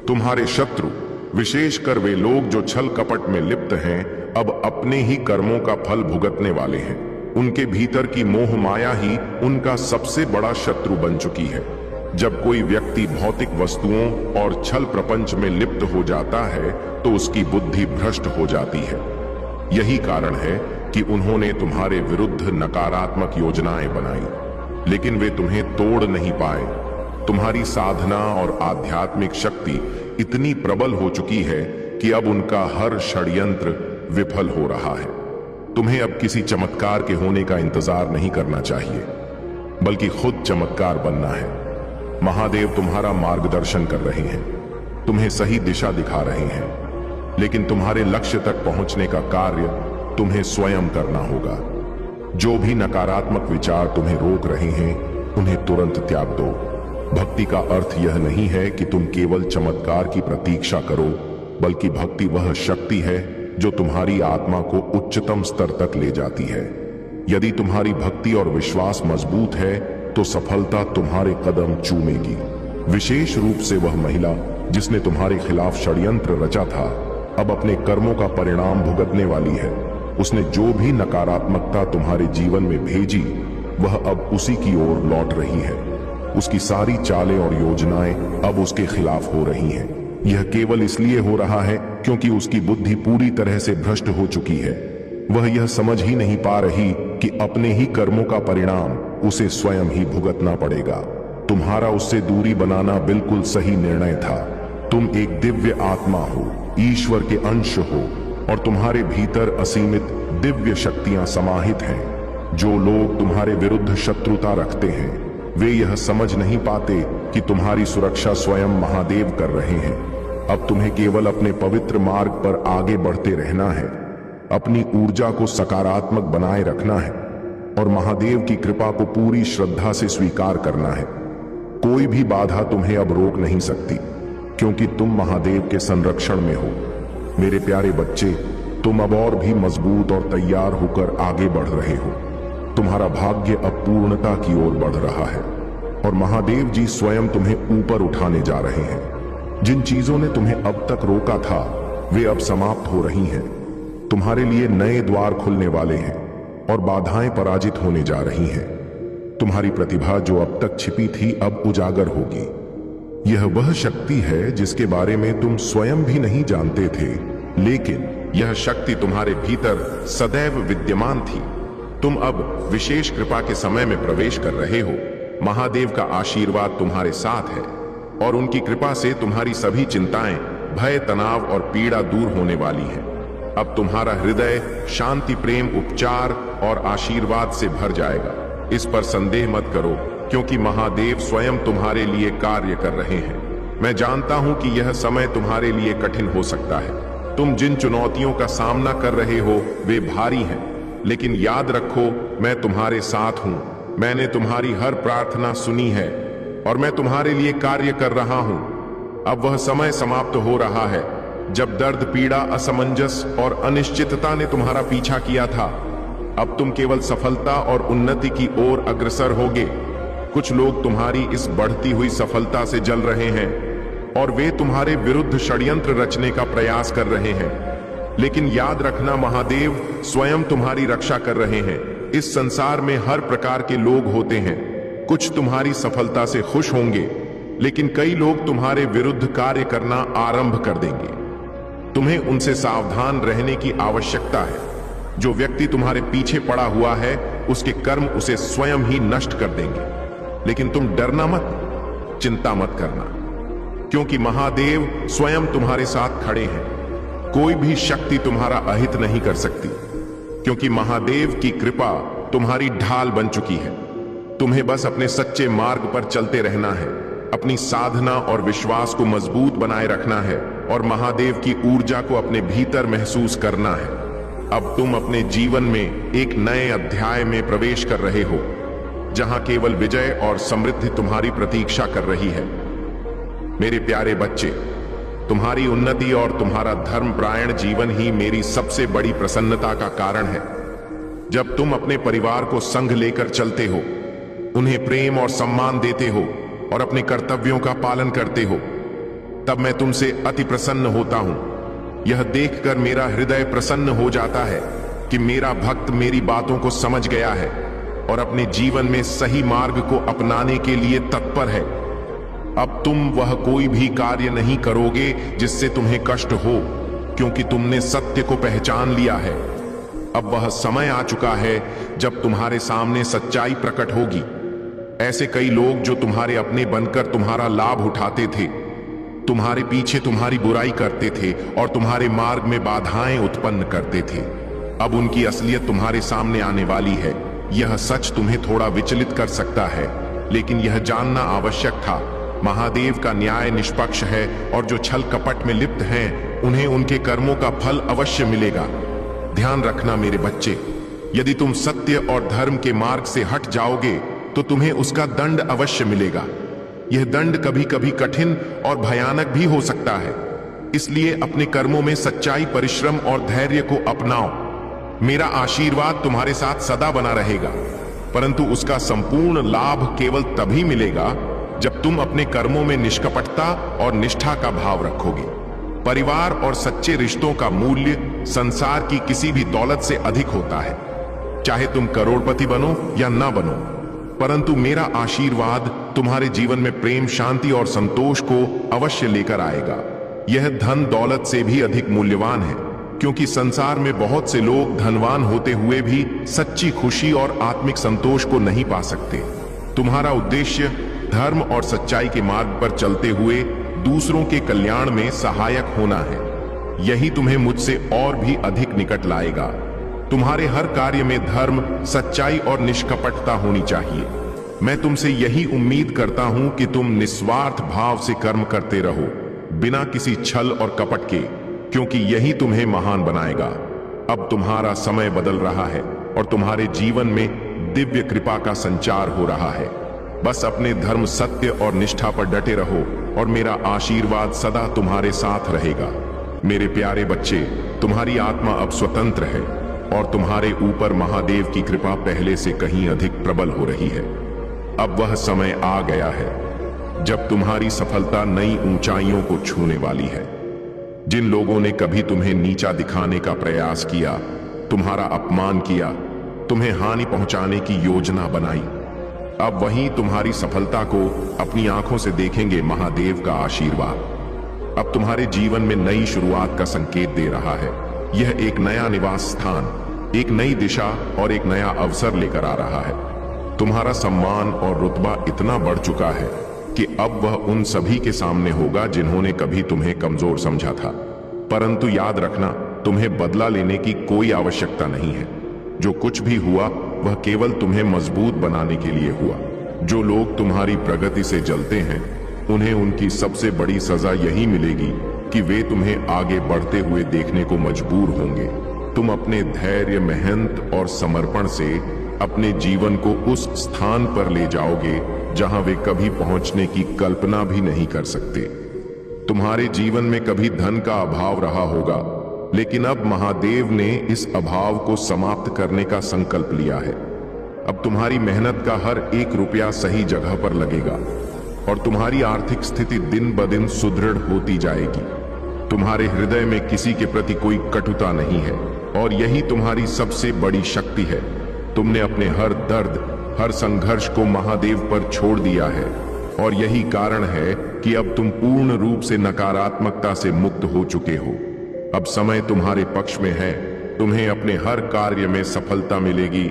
तुम्हारे शत्रु, विशेषकर वे लोग जो छल कपट में लिप्त हैं, अब अपने ही कर्मों का फल भुगतने वाले हैं। उनके भीतर की मोह माया ही उनका सबसे बड़ा शत्रु बन चुकी है। जब कोई व्यक्ति भौतिक वस्तुओं और छल प्रपंच में लिप्त हो जाता है, तो उसकी बुद्धि भ्रष्ट हो जाती है। यही कारण है कि उन्होंने तुम्हारे विरुद्ध नकारात्मक योजनाएं बनाई, लेकिन वे तुम्हें तोड़ नहीं पाए। तुम्हारी साधना और आध्यात्मिक शक्ति इतनी प्रबल हो चुकी है कि अब उनका हर षड्यंत्र विफल हो रहा है। तुम्हें अब किसी चमत्कार के होने का इंतजार नहीं करना चाहिए, बल्कि खुद चमत्कार बनना है। महादेव तुम्हारा मार्गदर्शन कर रहे हैं, तुम्हें सही दिशा दिखा रहे हैं, लेकिन तुम्हारे लक्ष्य तक पहुंचने का कार्य तुम्हें स्वयं करना होगा। जो भी नकारात्मक विचार तुम्हें रोक रहे हैं, उन्हें तुरंत त्याग दो। भक्ति का अर्थ यह नहीं है कि तुम केवल चमत्कार की प्रतीक्षा करो, बल्कि भक्ति वह शक्ति है जो तुम्हारी आत्मा को उच्चतम स्तर तक ले जाती है। यदि तुम्हारी भक्ति और विश्वास मजबूत है, तो सफलता तुम्हारे कदम चूमेगी। विशेष रूप से वह महिला जिसने तुम्हारे खिलाफ षड्यंत्र रचा था, अब अपने कर्मों का परिणाम भुगतने वाली है। उसने जो भी नकारात्मकता तुम्हारे जीवन में भेजी, वह अब उसी की ओर लौट रही है। उसकी सारी चालें और योजनाएं अब उसके खिलाफ हो रही हैं। यह केवल इसलिए हो रहा है क्योंकि उसकी बुद्धि पूरी तरह से भ्रष्ट हो चुकी है। वह यह समझ ही नहीं पा रही कि अपने ही कर्मों का परिणाम उसे स्वयं ही भुगतना पड़ेगा। तुम्हारा उससे दूरी बनाना बिल्कुल सही निर्णय था। तुम एक दिव्य आत्मा हो, ईश्वर के अंश हो और तुम्हारे भीतर असीमित दिव्य शक्तियां समाहित हैं। जो लोग तुम्हारे विरुद्ध शत्रुता रखते हैं वे यह समझ नहीं पाते कि तुम्हारी सुरक्षा स्वयं महादेव कर रहे हैं। अब तुम्हें केवल अपने पवित्र मार्ग पर आगे बढ़ते रहना है, अपनी ऊर्जा को सकारात्मक बनाए रखना है और महादेव की कृपा को पूरी श्रद्धा से स्वीकार करना है। कोई भी बाधा तुम्हें अब रोक नहीं सकती, क्योंकि तुम महादेव के संरक्षण में हो। मेरे प्यारे बच्चे, तुम अब और भी मजबूत और तैयार होकर आगे बढ़ रहे हो। तुम्हारा भाग्य अब पूर्णता की ओर बढ़ रहा है और महादेव जी स्वयं तुम्हें ऊपर उठाने जा रहे हैं। जिन चीजों ने तुम्हें अब तक रोका था वे अब समाप्त हो रही हैं। तुम्हारे लिए नए द्वार खुलने वाले हैं और बाधाएं पराजित होने जा रही हैं। तुम्हारी प्रतिभा जो अब तक छिपी थी अब उजागर होगी। यह वह शक्ति है जिसके बारे में तुम स्वयं भी नहीं जानते थे, लेकिन यह शक्ति तुम्हारे भीतर सदैव विद्यमान थी। तुम अब विशेष कृपा के समय में प्रवेश कर रहे हो। महादेव का आशीर्वाद तुम्हारे साथ है और उनकी कृपा से तुम्हारी सभी चिंताएं, भय, तनाव और पीड़ा दूर होने वाली हैं। अब तुम्हारा हृदय शांति, प्रेम, उपचार और आशीर्वाद से भर जाएगा। इस पर संदेह मत करो, क्योंकि महादेव स्वयं तुम्हारे लिए कार्य कर रहे हैं। मैं जानता हूं कि यह समय तुम्हारे लिए कठिन हो सकता है। तुम जिन चुनौतियों का सामना कर रहे हो वे भारी हैं, लेकिन याद रखो, मैं तुम्हारे साथ हूं। मैंने तुम्हारी हर प्रार्थना सुनी है और मैं तुम्हारे लिए कार्य कर रहा हूं। अब वह समय समाप्त हो रहा है जब दर्द, पीड़ा, असमंजस और अनिश्चितता ने तुम्हारा पीछा किया था। अब तुम केवल सफलता और उन्नति की ओर अग्रसर होगे। कुछ लोग तुम्हारी इस बढ़ती हुई सफलता से जल रहे हैं और वे तुम्हारे विरुद्ध षड्यंत्र रचने का प्रयास कर रहे हैं, लेकिन याद रखना, महादेव स्वयं तुम्हारी रक्षा कर रहे हैं। इस संसार में हर प्रकार के लोग होते हैं। कुछ तुम्हारी सफलता से खुश होंगे, लेकिन कई लोग तुम्हारे विरुद्ध कार्य करना आरंभ कर देंगे। तुम्हें उनसे सावधान रहने की आवश्यकता है। जो व्यक्ति तुम्हारे पीछे पड़ा हुआ है उसके कर्म उसे स्वयं ही नष्ट कर देंगे। लेकिन तुम डरना मत, चिंता मत करना, क्योंकि महादेव स्वयं तुम्हारे साथ खड़े हैं। कोई भी शक्ति तुम्हारा अहित नहीं कर सकती, क्योंकि महादेव की कृपा तुम्हारी ढाल बन चुकी है। तुम्हें बस अपने सच्चे मार्ग पर चलते रहना है, अपनी साधना और विश्वास को मजबूत बनाए रखना है और महादेव की ऊर्जा को अपने भीतर महसूस करना है। अब तुम अपने जीवन में एक नए अध्याय में प्रवेश कर रहे हो, जहां केवल विजय और समृद्धि तुम्हारी प्रतीक्षा कर रही है। मेरे प्यारे बच्चे, तुम्हारी उन्नति और तुम्हारा धर्मपरायण जीवन ही मेरी सबसे बड़ी प्रसन्नता का कारण है। जब तुम अपने परिवार को संग लेकर चलते हो, उन्हें प्रेम और सम्मान देते हो और अपने कर्तव्यों का पालन करते हो, तब मैं तुमसे अति प्रसन्न होता हूं। यह देखकर मेरा हृदय प्रसन्न हो जाता है कि मेरा भक्त मेरी बातों को समझ गया है और अपने जीवन में सही मार्ग को अपनाने के लिए तत्पर है। अब तुम वह कोई भी कार्य नहीं करोगे जिससे तुम्हें कष्ट हो, क्योंकि तुमने सत्य को पहचान लिया है। अब वह समय आ चुका है जब तुम्हारे सामने सच्चाई प्रकट होगी। ऐसे कई लोग जो तुम्हारे अपने बनकर तुम्हारा लाभ उठाते थे, तुम्हारे पीछे तुम्हारी बुराई करते थे और तुम्हारे मार्ग में बाधाएं उत्पन्न करते थे, अब उनकी असलियत तुम्हारे सामने आने वाली है। यह सच तुम्हें थोड़ा विचलित कर सकता है, लेकिन यह जानना आवश्यक था, महादेव का न्याय निष्पक्ष है और जो छल कपट में लिप्त हैं उन्हें उनके कर्मों का फल अवश्य मिलेगा। ध्यान रखना मेरे बच्चे, यदि तुम सत्य और धर्म के मार्ग से हट जाओगे तो तुम्हें उसका दंड अवश्य मिलेगा। यह दंड कभी कभी कठिन और भयानक भी हो सकता है, इसलिए अपने कर्मों में सच्चाई, परिश्रम और धैर्य को अपनाओ। मेरा आशीर्वाद तुम्हारे साथ सदा बना रहेगा, परंतु उसका संपूर्ण लाभ केवल तभी मिलेगा जब तुम अपने कर्मों में निष्कपटता और निष्ठा का भाव रखोगे। परिवार और सच्चे रिश्तों का मूल्य संसार की किसी भी दौलत से अधिक होता है। चाहे तुम करोड़पति बनो या ना बनो, परंतु मेरा आशीर्वाद तुम्हारे जीवन में प्रेम, शांति और संतोष को अवश्य लेकर आएगा। यह धन दौलत से भी अधिक मूल्यवान है, क्योंकि संसार में बहुत से लोग धनवान होते हुए भी सच्ची खुशी और आत्मिक संतोष को नहीं पा सकते। तुम्हारा उद्देश्य धर्म और सच्चाई के मार्ग पर चलते हुए दूसरों के कल्याण में सहायक होना है। यही तुम्हें मुझसे और भी अधिक निकट लाएगा। तुम्हारे हर कार्य में धर्म, सच्चाई और निष्कपटता होनी चाहिए। मैं तुमसे यही उम्मीद करता हूं कि तुम निस्वार्थ भाव से कर्म करते रहो, बिना किसी छल और कपट के, क्योंकि यही तुम्हें महान बनाएगा। अब तुम्हारा समय बदल रहा है और तुम्हारे जीवन में दिव्य कृपा का संचार हो रहा है। बस अपने धर्म, सत्य और निष्ठा पर डटे रहो और मेरा आशीर्वाद सदा तुम्हारे साथ रहेगा। मेरे प्यारे बच्चे, तुम्हारी आत्मा अब स्वतंत्र है और तुम्हारे ऊपर महादेव की कृपा पहले से कहीं अधिक प्रबल हो रही है। अब वह समय आ गया है जब तुम्हारी सफलता नई ऊंचाइयों को छूने वाली है। जिन लोगों ने कभी तुम्हें नीचा दिखाने का प्रयास किया, तुम्हारा अपमान किया, तुम्हें हानि पहुंचाने की योजना बनाई, अब वहीं तुम्हारी सफलता को अपनी आंखों से देखेंगे महादेव का आशीर्वाद। अब तुम्हारे जीवन में नई शुरुआत का संकेत दे रहा है। यह एक नया निवास स्थान, एक नई दिशा और एक नया अवसर लेकर आ रहा है। तुम्हारा सम्मान और रुतबा इतना बढ़ चुका है कि अब वह उन सभी के सामने होगा जिन्होंने कभी तुम्हें कमजोर समझा था। परंतु याद रखना, तुम्हें बदला लेने की कोई आवश्यकता नहीं है। जो कुछ भी हुआ वह केवल तुम्हें मजबूत बनाने के लिए हुआ। जो लोग तुम्हारी प्रगति से जलते हैं, उन्हें उनकी सबसे बड़ी सजा यही मिलेगी कि वे तुम्हें आगे बढ़ते हुए देखने को मजबूर होंगे। तुम अपने धैर्य, मेहनत और समर्पण से अपने जीवन को उस स्थान पर ले जाओगे जहां वे कभी पहुंचने की कल्पना भी नहीं कर सकते। तुम्हारे जीवन में कभी धन का अभाव रहा होगा, लेकिन अब महादेव ने इस अभाव को समाप्त करने का संकल्प लिया है। अब तुम्हारी मेहनत का हर एक रुपया सही जगह पर लगेगा और तुम्हारी आर्थिक स्थिति दिन ब दिन सुदृढ़ होती जाएगी। तुम्हारे हृदय में किसी के प्रति कोई कटुता नहीं है और यही तुम्हारी सबसे बड़ी शक्ति है। तुमने अपने हर दर्द, हर संघर्ष को महादेव पर छोड़ दिया है और यही कारण है कि अब तुम पूर्ण रूप से नकारात्मकता से मुक्त हो चुके हो। अब समय तुम्हारे पक्ष में है। तुम्हें अपने हर कार्य में सफलता मिलेगी।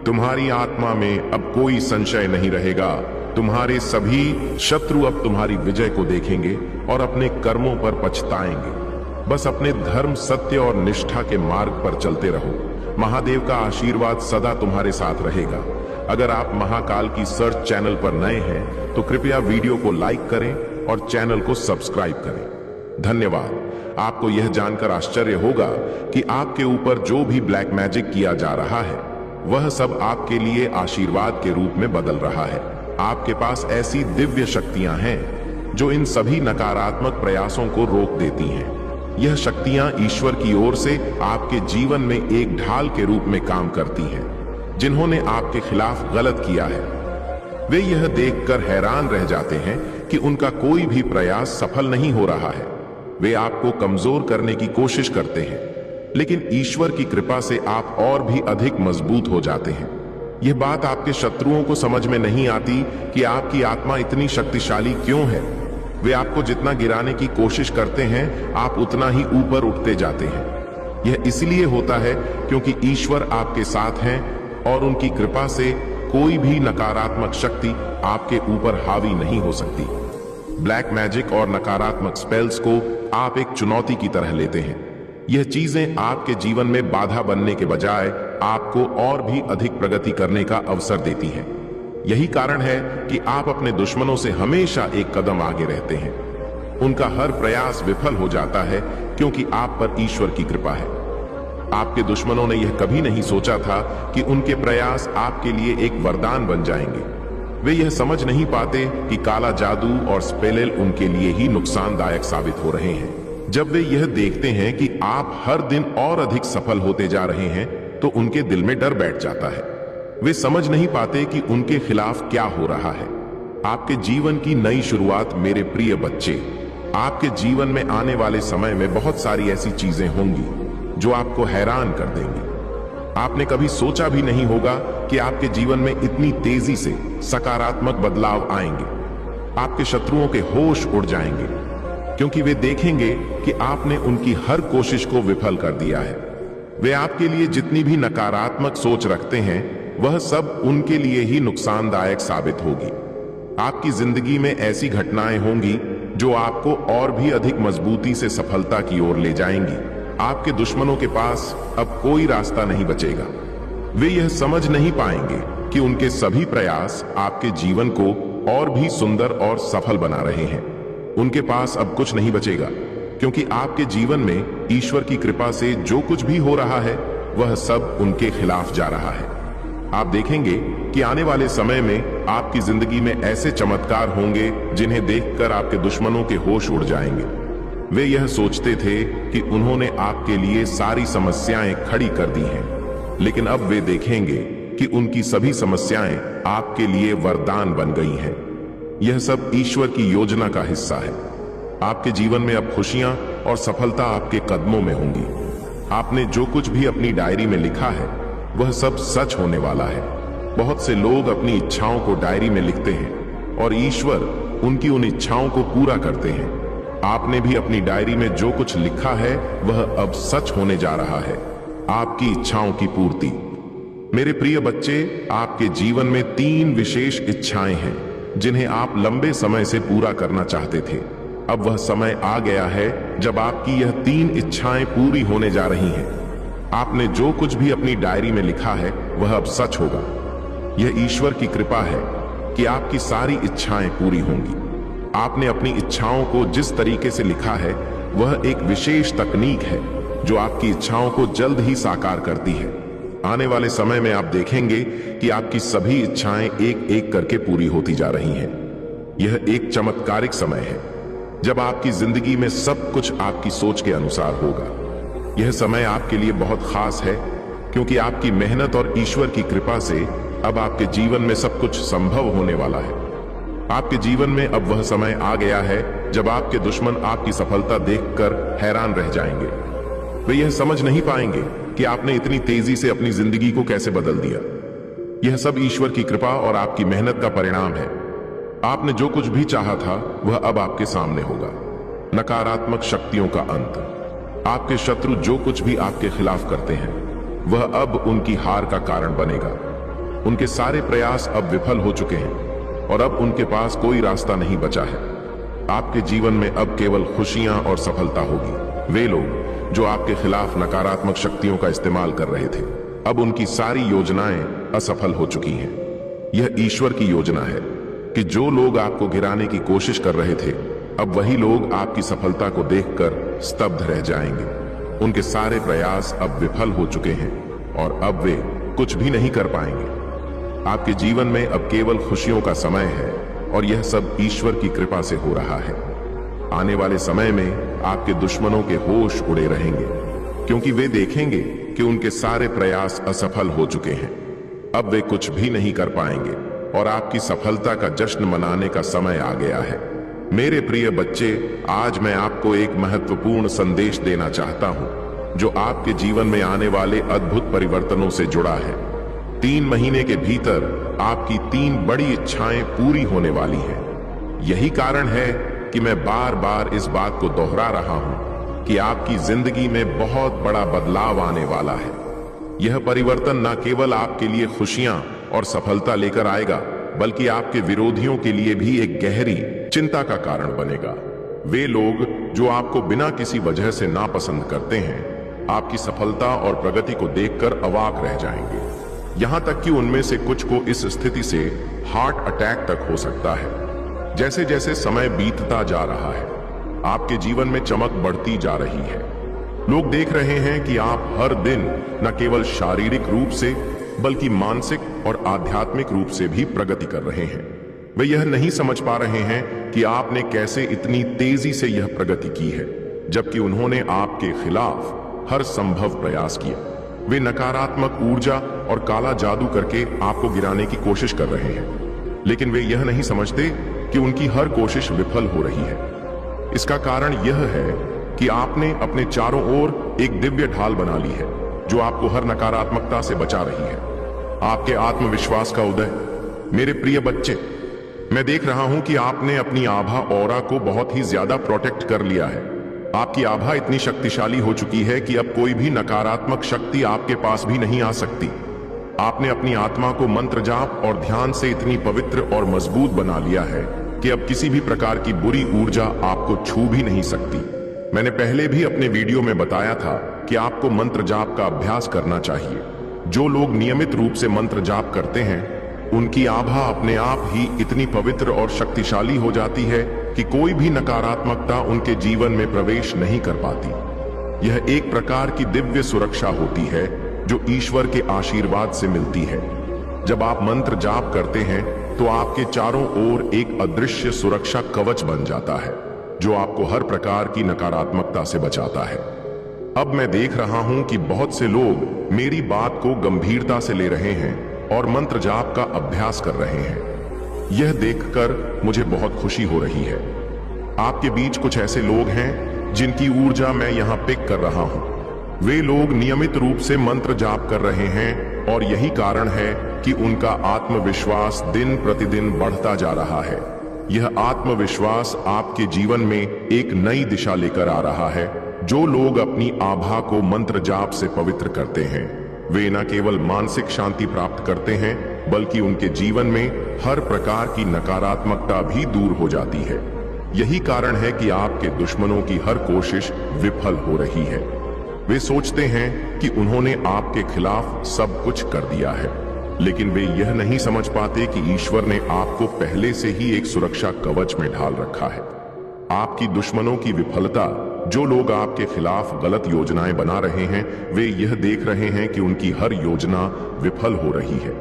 तुम्हारी आत्मा में अब कोई संशय नहीं रहेगा। तुम्हारे सभी शत्रु अब तुम्हारी विजय को देखेंगे और अपने कर्मों पर पछताएंगे। बस अपने धर्म, सत्य और निष्ठा के मार्ग पर चलते रहो। महादेव का आशीर्वाद सदा तुम्हारे साथ रहेगा। अगर आप महाकाल की सर्च चैनल पर नए हैं तो कृपया वीडियो को लाइक करें और चैनल को सब्सक्राइब करें। धन्यवाद। आपको यह जानकर आश्चर्य होगा कि आपके ऊपर जो भी ब्लैक मैजिक किया जा रहा है, वह सब आपके लिए आशीर्वाद के रूप में बदल रहा है। आपके पास ऐसी दिव्य शक्तियां हैं जो इन सभी नकारात्मक प्रयासों को रोक देती हैं। यह शक्तियां ईश्वर की ओर से आपके जीवन में एक ढाल के रूप में काम करती हैं। जिन्होंने आपके खिलाफ गलत किया है, वे यह देखकर हैरान रह जाते हैं कि उनका कोई भी प्रयास सफल नहीं हो रहा है। वे आपको कमजोर करने की कोशिश करते हैं, लेकिन ईश्वर की कृपा से आप और भी अधिक मजबूत हो जाते हैं। यह बात आपके शत्रुओं को समझ में नहीं आती कि आपकी आत्मा इतनी शक्तिशाली क्यों है। वे आपको जितना गिराने की कोशिश करते हैं, आप उतना ही ऊपर उठते जाते हैं। यह इसलिए होता है क्योंकि ईश्वर आपके साथ हैं और उनकी कृपा से कोई भी नकारात्मक शक्ति आपके ऊपर हावी नहीं हो सकती। ब्लैक मैजिक और नकारात्मक स्पेल्स को आप एक चुनौती की तरह लेते हैं। यह चीजें आपके जीवन में बाधा बनने के बजाय आपको और भी अधिक प्रगति करने का अवसर देती हैं। यही कारण है कि आप अपने दुश्मनों से हमेशा एक कदम आगे रहते हैं। उनका हर प्रयास विफल हो जाता है क्योंकि आप पर ईश्वर की कृपा है। आपके दुश्मनों ने यह कभी नहीं सोचा था कि उनके प्रयास आपके लिए एक वरदान बन जाएंगे। वे यह समझ नहीं पाते कि काला जादू और स्पेल उनके लिए ही नुकसानदायक साबित हो रहे हैं। जब वे यह देखते हैं कि आप हर दिन और अधिक सफल होते जा रहे हैं, तो उनके दिल में डर बैठ जाता है। वे समझ नहीं पाते कि उनके खिलाफ क्या हो रहा है। आपके जीवन की नई शुरुआत, मेरे प्रिय बच्चे, आपके जीवन में आने वाले समय में बहुत सारी ऐसी चीजें होंगी जो आपको हैरान कर देंगी। आपने कभी सोचा भी नहीं होगा कि आपके जीवन में इतनी तेजी से सकारात्मक बदलाव आएंगे। आपके शत्रुओं के होश उड़ जाएंगे क्योंकि वे देखेंगे कि आपने उनकी हर कोशिश को विफल कर दिया है। वे आपके लिए जितनी भी नकारात्मक सोच रखते हैं, वह सब उनके लिए ही नुकसानदायक साबित होगी। आपकी जिंदगी में ऐसी घटनाएं होंगी जो आपको और भी अधिक मजबूती से सफलता की ओर ले जाएंगी। आपके दुश्मनों के पास अब कोई रास्ता नहीं बचेगा। वे यह समझ नहीं पाएंगे कि उनके सभी प्रयास आपके जीवन को और भी सुंदर और सफल बना रहे हैं। उनके पास अब कुछ नहीं बचेगा, क्योंकि आपके जीवन में ईश्वर की कृपा से जो कुछ भी हो रहा है वह सब उनके खिलाफ जा रहा है। आप देखेंगे कि आने वाले समय में आपकी जिंदगी में ऐसे चमत्कार होंगे जिन्हें देखकर आपके दुश्मनों के होश उड़ जाएंगे। वे यह सोचते थे कि उन्होंने आपके लिए सारी समस्याएं खड़ी कर दी हैं, लेकिन अब वे देखेंगे कि उनकी सभी समस्याएं आपके लिए वरदान बन गई हैं। यह सब ईश्वर की योजना का हिस्सा है। आपके जीवन में अब खुशियां और सफलता आपके कदमों में होंगी। आपने जो कुछ भी अपनी डायरी में लिखा है वह सब सच होने वाला है। बहुत से लोग अपनी इच्छाओं को डायरी में लिखते हैं और ईश्वर उनकी उन इच्छाओं को पूरा करते हैं। आपने भी अपनी डायरी में जो कुछ लिखा है वह अब सच होने जा रहा है, आपकी इच्छाओं की पूर्ति। मेरे प्रिय बच्चे, आपके जीवन में 3 विशेष इच्छाएं हैं जिन्हें आप लंबे समय से पूरा करना चाहते थे। अब वह समय आ गया है जब आपकी यह 3 इच्छाएं पूरी होने जा रही हैं। आपने जो कुछ भी अपनी डायरी में लिखा है वह अब सच होगा। यह ईश्वर की कृपा है कि आपकी सारी इच्छाएं पूरी होंगी। आपने अपनी इच्छाओं को जिस तरीके से लिखा है वह एक विशेष तकनीक है जो आपकी इच्छाओं को जल्द ही साकार करती है। आने वाले समय में आप देखेंगे कि आपकी सभी इच्छाएं एक एक करके पूरी होती जा रही हैं। यह एक चमत्कारिक समय है जब आपकी जिंदगी में सब कुछ आपकी सोच के अनुसार होगा। यह समय आपके लिए बहुत खास है, क्योंकि आपकी मेहनत और ईश्वर की कृपा से अब आपके जीवन में सब कुछ संभव होने वाला है। आपके जीवन में अब वह समय आ गया है जब आपके दुश्मन आपकी सफलता देखकर हैरान रह जाएंगे। वे यह समझ नहीं पाएंगे कि आपने इतनी तेजी से अपनी जिंदगी को कैसे बदल दिया। यह सब ईश्वर की कृपा और आपकी मेहनत का परिणाम है। आपने जो कुछ भी चाहा था वह अब आपके सामने होगा। नकारात्मक शक्तियों का अंत। आपके शत्रु जो कुछ भी आपके खिलाफ करते हैं वह अब उनकी हार का कारण बनेगा। उनके सारे प्रयास अब विफल हो चुके हैं और अब उनके पास कोई रास्ता नहीं बचा है। आपके जीवन में अब केवल खुशियां और सफलता होगी। वे लोग जो आपके खिलाफ नकारात्मक शक्तियों का इस्तेमाल कर रहे थे, अब उनकी सारी योजनाएं असफल हो चुकी हैं। यह ईश्वर की योजना है कि जो लोग आपको गिराने की कोशिश कर रहे थे, अब वही लोग आपकी सफलता को देखकर स्तब्ध रह जाएंगे। उनके सारे प्रयास अब विफल हो चुके हैं और अब वे कुछ भी नहीं कर पाएंगे। आपके जीवन में अब केवल खुशियों का समय है और यह सब ईश्वर की कृपा से हो रहा है। आने वाले समय में आपके दुश्मनों के होश उड़े रहेंगे, क्योंकि वे देखेंगे कि उनके सारे प्रयास असफल हो चुके हैं। अब वे कुछ भी नहीं कर पाएंगे और आपकी सफलता का जश्न मनाने का समय आ गया है। मेरे प्रिय बच्चे, आज मैं आपको एक महत्वपूर्ण संदेश देना चाहता हूं जो आपके जीवन में आने वाले अद्भुत परिवर्तनों से जुड़ा है। 3 महीने के भीतर आपकी 3 बड़ी इच्छाएं पूरी होने वाली हैं। यही कारण है कि मैं बार बार इस बात को दोहरा रहा हूं कि आपकी जिंदगी में बहुत बड़ा बदलाव आने वाला है। यह परिवर्तन न केवल आपके लिए खुशियां और सफलता लेकर आएगा, बल्कि आपके विरोधियों के लिए भी एक गहरी चिंता का कारण बनेगा। वे लोग जो आपको बिना किसी वजह से नापसंद करते हैं, आपकी सफलता और प्रगति को देखकर अवाक रह जाएंगे। यहां तक कि उनमें से कुछ को इस स्थिति से हार्ट अटैक तक हो सकता है। जैसे जैसे समय बीतता जा रहा है, आपके जीवन में चमक बढ़ती जा रही है। लोग देख रहे हैं कि आप हर दिन न केवल शारीरिक रूप से बल्कि मानसिक और आध्यात्मिक रूप से भी प्रगति कर रहे हैं। वे यह नहीं समझ पा रहे हैं कि आपने कैसे इतनी तेजी से यह प्रगति की है, जबकि उन्होंने आपके खिलाफ हर संभव प्रयास किया। वे नकारात्मक ऊर्जा और काला जादू करके आपको गिराने की कोशिश कर रहे हैं, लेकिन वे यह नहीं समझते कि उनकी हर कोशिश विफल हो रही है। इसका कारण यह है कि आपने अपने चारों ओर एक दिव्य ढाल बना ली है जो आपको हर नकारात्मकता से बचा रही है। आपके आत्मविश्वास का उदय। मेरे प्रिय बच्चे, मैं देख रहा हूं कि आपने अपनी आभा ऑरा को बहुत ही ज्यादा प्रोटेक्ट कर लिया है। आपकी आभा इतनी शक्तिशाली हो चुकी है कि अब कोई भी नकारात्मक शक्ति आपके पास भी नहीं आ सकती। आपने अपनी आत्मा को मंत्र जाप और ध्यान से इतनी पवित्र और मजबूत बना लिया है कि अब किसी भी प्रकार की बुरी ऊर्जा आपको छू भी नहीं सकती। मैंने पहले भी अपने वीडियो में बताया था कि आपको मंत्र जाप का अभ्यास करना चाहिए। जो लोग नियमित रूप से मंत्र जाप करते हैं उनकी आभा अपने आप ही इतनी पवित्र और शक्तिशाली हो जाती है कि कोई भी नकारात्मकता उनके जीवन में प्रवेश नहीं कर पाती। यह एक प्रकार की दिव्य सुरक्षा होती है जो ईश्वर के आशीर्वाद से मिलती है। जब आप मंत्र जाप करते हैं तो आपके चारों ओर एक अदृश्य सुरक्षा कवच बन जाता है जो आपको हर प्रकार की नकारात्मकता से बचाता है। अब मैं देख रहा हूं कि बहुत से लोग मेरी बात को गंभीरता से ले रहे हैं और मंत्र जाप का अभ्यास कर रहे हैं। यह देखकर मुझे बहुत खुशी हो रही है। आपके बीच कुछ ऐसे लोग हैं जिनकी ऊर्जा मैं यहां पिक कर रहा हूं। वे लोग नियमित रूप से मंत्र जाप कर रहे हैं और यही कारण है कि उनका आत्मविश्वास दिन प्रतिदिन बढ़ता जा रहा है। यह आत्मविश्वास आपके जीवन में एक नई दिशा लेकर आ रहा है। जो लोग अपनी आभा को मंत्र जाप से पवित्र करते हैं वे न केवल मानसिक शांति प्राप्त करते हैं बल्कि उनके जीवन में हर प्रकार की नकारात्मकता भी दूर हो जाती है। यही कारण है कि आपके दुश्मनों की हर कोशिश विफल हो रही है। वे सोचते हैं कि उन्होंने आपके खिलाफ सब कुछ कर दिया है, लेकिन वे यह नहीं समझ पाते कि ईश्वर ने आपको पहले से ही एक सुरक्षा कवच में ढाल रखा है। आपकी दुश्मनों की विफलता, जो लोग आपके खिलाफ गलत योजनाएं बना रहे हैं, वे यह देख रहे हैं कि उनकी हर योजना विफल हो रही है।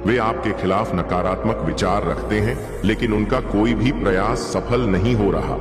वे आपके खिलाफ नकारात्मक विचार रखते हैं, लेकिन उनका कोई भी प्रयास सफल नहीं हो रहा।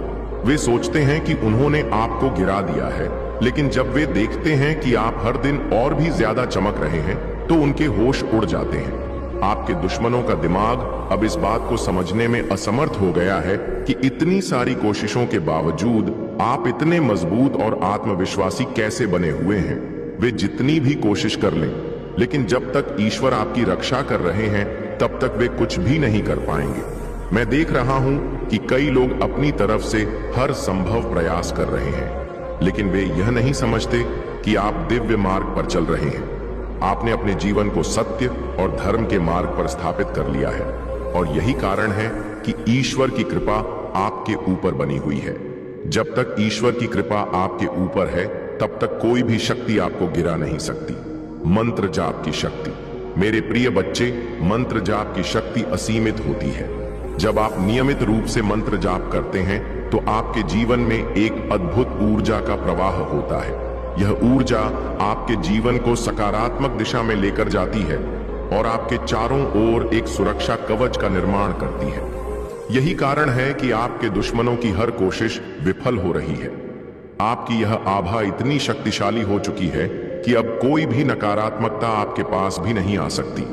वे सोचते हैं कि उन्होंने आपको गिरा दिया है, लेकिन जब वे देखते हैं कि आप हर दिन और भी ज्यादा चमक रहे हैं तो उनके होश उड़ जाते हैं। आपके दुश्मनों का दिमाग अब इस बात को समझने में असमर्थ हो गया है कि इतनी सारी कोशिशों के बावजूद आप इतने मजबूत और आत्मविश्वासी कैसे बने हुए हैं। वे जितनी भी कोशिश कर लें, लेकिन जब तक ईश्वर आपकी रक्षा कर रहे हैं तब तक वे कुछ भी नहीं कर पाएंगे। मैं देख रहा हूं कि कई लोग अपनी तरफ से हर संभव प्रयास कर रहे हैं, लेकिन वे यह नहीं समझते कि आप दिव्य मार्ग पर चल रहे हैं। आपने अपने जीवन को सत्य और धर्म के मार्ग पर स्थापित कर लिया है और यही कारण है कि ईश्वर की कृपा आपके ऊपर बनी हुई है। जब तक ईश्वर की कृपा आपके ऊपर है तब तक कोई भी शक्ति आपको गिरा नहीं सकती। मंत्र जाप की शक्ति, मेरे प्रिय बच्चे, मंत्र जाप की शक्ति असीमित होती है। जब आप नियमित रूप से मंत्र जाप करते हैं तो आपके जीवन में एक अद्भुत ऊर्जा का प्रवाह होता है। यह ऊर्जा आपके जीवन को सकारात्मक दिशा में लेकर जाती है और आपके चारों ओर एक सुरक्षा कवच का निर्माण करती है। यही कारण है कि आपके दुश्मनों की हर कोशिश विफल हो रही है। आपकी यह आभा इतनी शक्तिशाली हो चुकी है कि अब कोई भी नकारात्मकता आपके पास भी नहीं आ सकती।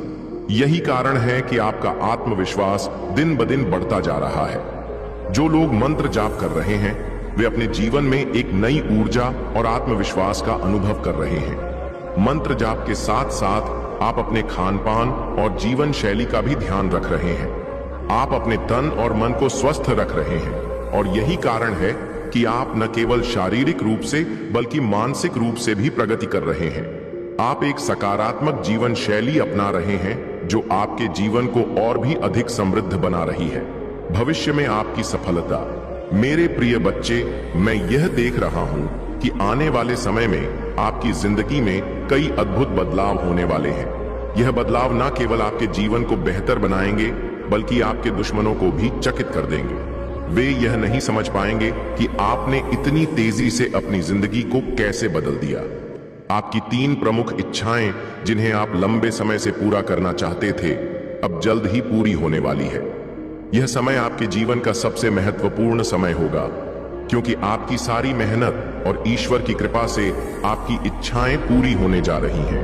यही कारण है कि आपका आत्मविश्वास दिन ब दिन बढ़ता जा रहा है। जो लोग मंत्र जाप कर रहे हैं वे अपने जीवन में एक नई ऊर्जा और आत्मविश्वास का अनुभव कर रहे हैं। मंत्र जाप के साथ साथ आप अपने खान पान और जीवन शैली का भी ध्यान रख रहे हैं। आप अपने तन और मन को स्वस्थ रख रहे हैं और यही कारण है कि आप न केवल शारीरिक रूप से बल्कि मानसिक रूप से भी प्रगति कर रहे हैं। आप एक सकारात्मक जीवन शैली अपना रहे हैं जो आपके जीवन को और भी अधिक समृद्ध बना रही है। भविष्य में आपकी सफलता, मेरे प्रिय बच्चे, मैं यह देख रहा हूं कि आने वाले समय में आपकी जिंदगी में कई अद्भुत बदलाव होने वाले हैं। यह बदलाव न केवल आपके जीवन को बेहतर बनाएंगे बल्कि आपके दुश्मनों को भी चकित कर देंगे। वे यह नहीं समझ पाएंगे कि आपने इतनी तेजी से अपनी जिंदगी को कैसे बदल दिया। आपकी 3 प्रमुख इच्छाएं जिन्हें आप लंबे समय से पूरा करना चाहते थे अब जल्द ही पूरी होने वाली है। यह समय आपके जीवन का सबसे महत्वपूर्ण समय होगा क्योंकि आपकी सारी मेहनत और ईश्वर की कृपा से आपकी इच्छाएं पूरी होने जा रही हैं।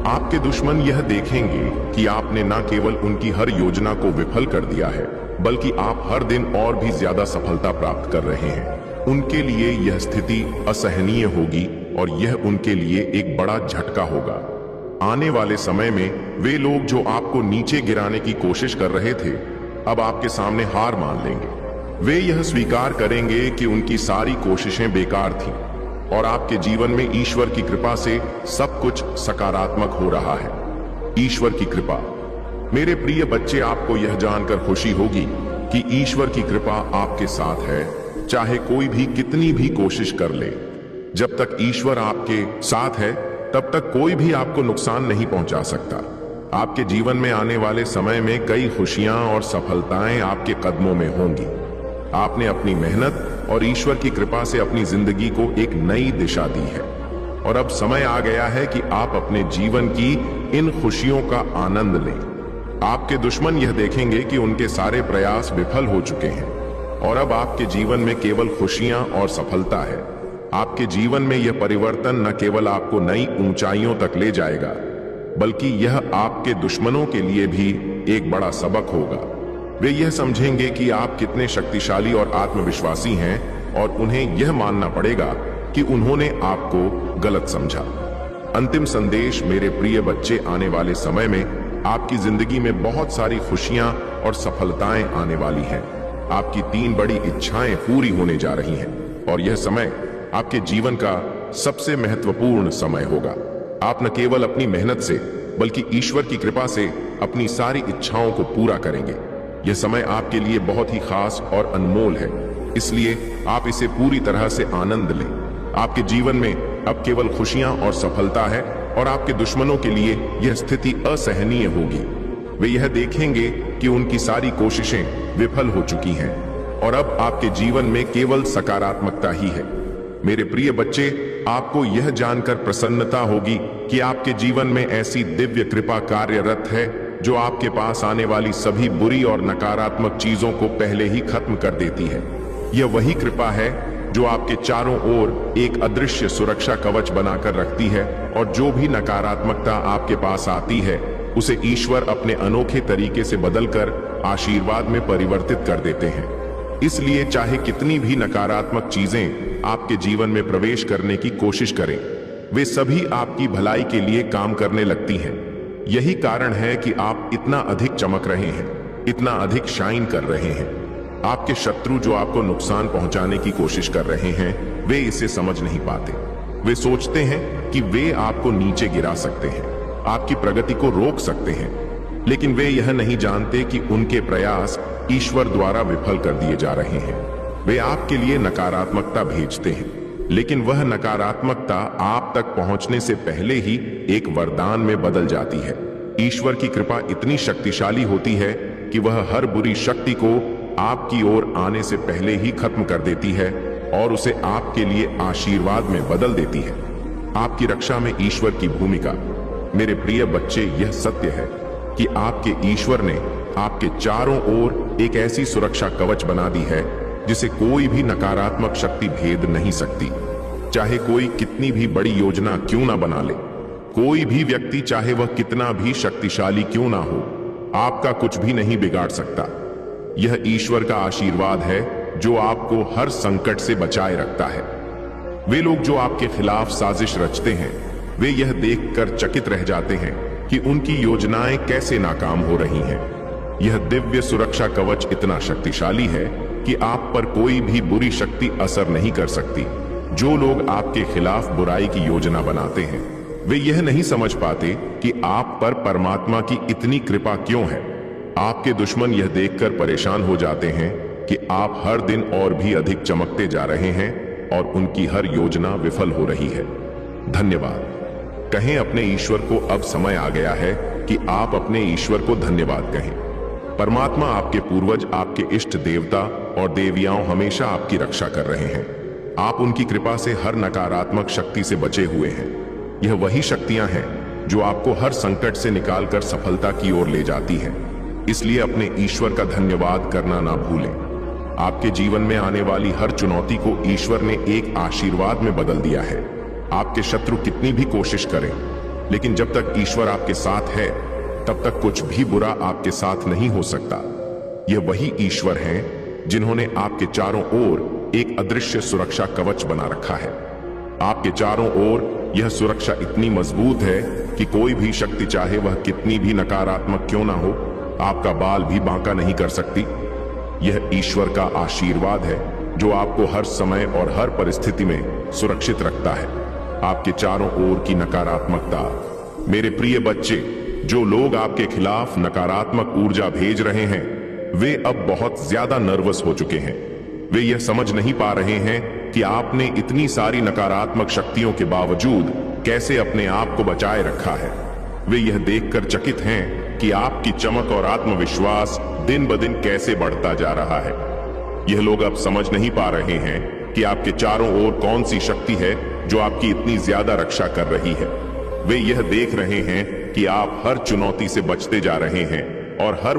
आपके दुश्मन यह देखेंगे कि आपने न केवल उनकी हर योजना को विफल कर दिया है बल्कि आप हर दिन और भी ज्यादा सफलता प्राप्त कर रहे हैं। उनके लिए यह स्थिति असहनीय होगी और यह उनके लिए एक बड़ा झटका होगा। आने वाले समय में वे लोग जो आपको नीचे गिराने की कोशिश कर रहे थे अब आपके सामने हार मान लेंगे। वे यह स्वीकार करेंगे कि उनकी सारी कोशिशें बेकार थीं और आपके जीवन में ईश्वर की कृपा से सब कुछ सकारात्मक हो रहा है। ईश्वर की कृपा, मेरे प्रिय बच्चे, आपको यह जानकर खुशी होगी कि ईश्वर की कृपा आपके साथ है चाहे कोई भी कितनी भी कोशिश कर ले। जब तक ईश्वर आपके साथ है तब तक कोई भी आपको नुकसान नहीं पहुंचा सकता। आपके जीवन में आने वाले समय में कई खुशियां और सफलताएं आपके कदमों में होंगी। आपने अपनी मेहनत और ईश्वर की कृपा से अपनी जिंदगी को एक नई दिशा दी है और अब समय आ गया है कि आप अपने जीवन की इन खुशियों का आनंद लें। आपके दुश्मन यह देखेंगे कि उनके सारे प्रयास विफल हो चुके हैं और अब आपके जीवन में केवल खुशियां और सफलता है। आपके जीवन में यह परिवर्तन न केवल आपको नई ऊंचाइयों तक ले जाएगा, बल्कि यह आपके दुश्मनों के लिए भी एक बड़ा सबक होगा। वे यह समझेंगे कि आप कितने शक्तिशाली और आत्मविश्वासी हैं और उन्हें यह मानना पड़ेगा कि उन्होंने आपको गलत समझा। अंतिम संदेश, मेरे प्रिय बच्चे, आने वाले समय में आपकी जिंदगी में बहुत सारी खुशियां और सफलताएं आने वाली हैं। आपकी 3 बड़ी इच्छाएं पूरी होने जा रही हैं और यह समय आपके जीवन का सबसे महत्वपूर्ण समय होगा। आप न केवल अपनी मेहनत से बल्कि ईश्वर की कृपा से अपनी सारी इच्छाओं को पूरा करेंगे। यह समय आपके लिए बहुत ही खास और अनमोल है, इसलिए आप इसे पूरी तरह से आनंद लें। आपके जीवन में अब केवल खुशियां और सफलता है और आपके दुश्मनों के लिए यह स्थिति असहनीय होगी। वे यह देखेंगे कि उनकी सारी कोशिशें विफल हो चुकी हैं और अब आपके जीवन में केवल सकारात्मकता ही है। मेरे प्रिय बच्चे, आपको यह जानकर प्रसन्नता होगी कि आपके जीवन में ऐसी दिव्य कृपा कार्यरत है जो आपके पास आने वाली सभी बुरी और नकारात्मक चीजों को पहले ही खत्म कर देती है। यह वही कृपा है जो आपके चारों ओर एक अदृश्य सुरक्षा कवच बनाकर रखती है और जो भी नकारात्मकता आपके पास आती है उसे ईश्वर अपने अनोखे तरीके से बदलकर आशीर्वाद में परिवर्तित कर देते हैं। इसलिए चाहे कितनी भी नकारात्मक चीजें आपके जीवन में प्रवेश करने की कोशिश करें, वे सभी आपकी भलाई के लिए काम करने लगती हैं। यही कारण है कि आप इतना अधिक चमक रहे हैं, इतना अधिक शाइन कर रहे हैं। आपके शत्रु जो आपको नुकसान पहुंचाने की कोशिश कर रहे हैं, वे इसे समझ नहीं पाते। वे सोचते हैं कि वे आपको नीचे गिरा सकते हैं, आपकी प्रगति को रोक सकते हैं, लेकिन वे यह नहीं जानते कि उनके प्रयास ईश्वर द्वारा विफल कर दिए जा रहे हैं। वे आपके लिए नकारात्मकता भेजते हैं, लेकिन वह नकारात्मकता आप तक पहुंचने से पहले ही एक वरदान में बदल जाती है। ईश्वर की कृपा इतनी शक्तिशाली होती है कि वह हर बुरी शक्ति को आपकी ओर आने से पहले ही खत्म कर देती है और उसे आपके लिए आशीर्वाद में बदल देती है। आपकी रक्षा में ईश्वर की भूमिका, मेरे प्रिय बच्चे, यह सत्य है कि आपके ईश्वर ने आपके चारों ओर एक ऐसी सुरक्षा कवच बना दी है जिसे कोई भी नकारात्मक शक्ति भेद नहीं सकती। चाहे कोई कितनी भी बड़ी योजना क्यों ना बना ले, कोई भी व्यक्ति चाहे वह कितना भी शक्तिशाली क्यों ना हो, आपका कुछ भी नहीं बिगाड़ सकता। यह ईश्वर का आशीर्वाद है जो आपको हर संकट से बचाए रखता है। वे लोग जो आपके खिलाफ साजिश रचते हैं, वे यह देखकर चकित रह जाते हैं कि उनकी योजनाएं कैसे नाकाम हो रही हैं। यह दिव्य सुरक्षा कवच इतना शक्तिशाली है कि आप पर कोई भी बुरी शक्ति असर नहीं कर सकती। जो लोग आपके खिलाफ बुराई की योजना बनाते हैं, वे यह नहीं समझ पाते कि आप पर परमात्मा की इतनी कृपा क्यों है। आपके दुश्मन यह देखकर परेशान हो जाते हैं कि आप हर दिन और भी अधिक चमकते जा रहे हैं और उनकी हर योजना विफल हो रही है। धन्यवाद कहें अपने ईश्वर को। अब समय आ गया है कि आप अपने ईश्वर को धन्यवाद कहें। परमात्मा, आपके पूर्वज, आपके इष्ट देवता और देवियाओं हमेशा आपकी रक्षा कर रहे हैं। आप उनकी कृपा से हर नकारात्मक शक्ति से बचे हुए हैं। यह वही शक्तियां हैं जो आपको हर संकट से निकालकर सफलता की ओर ले जाती हैं। इसलिए अपने ईश्वर का धन्यवाद करना ना भूलें। आपके जीवन में आने वाली हर चुनौती को ईश्वर ने एक आशीर्वाद में बदल दिया है। आपके शत्रु कितनी भी कोशिश करें, लेकिन जब तक ईश्वर आपके साथ है तब तक कुछ भी बुरा आपके साथ नहीं हो सकता। यह वही ईश्वर हैं जिन्होंने आपके चारों ओर एक अदृश्य सुरक्षा कवच बना रखा है। आपके चारों ओर यह सुरक्षा इतनी मजबूत है कि कोई भी शक्ति, चाहे वह कितनी भी नकारात्मक क्यों ना हो, आपका बाल भी बांका नहीं कर सकती। यह ईश्वर का आशीर्वाद है जो आपको हर समय और हर परिस्थिति में सुरक्षित रखता है। आपके चारों ओर की नकारात्मकता, मेरे प्रिय बच्चे, जो लोग आपके खिलाफ नकारात्मक ऊर्जा भेज रहे हैं, वे अब बहुत ज्यादा नर्वस हो चुके हैं। वे यह समझ नहीं पा रहे हैं कि आपने इतनी सारी नकारात्मक शक्तियों के बावजूद कैसे अपने आप को बचाए रखा है। वे यह देखकर चकित हैं कि आपकी चमक और आत्मविश्वास दिन ब दिन कैसे बढ़ता जा रहा है। यह लोग अब समझ नहीं पा रहे हैं कि आपके चारों ओर कौन सी शक्ति है जो आपकी इतनी ज्यादा रक्षा कर रही है। वे यह देख रहे हैं कि आप हर चुनौती से बचते जा रहे हैं और हर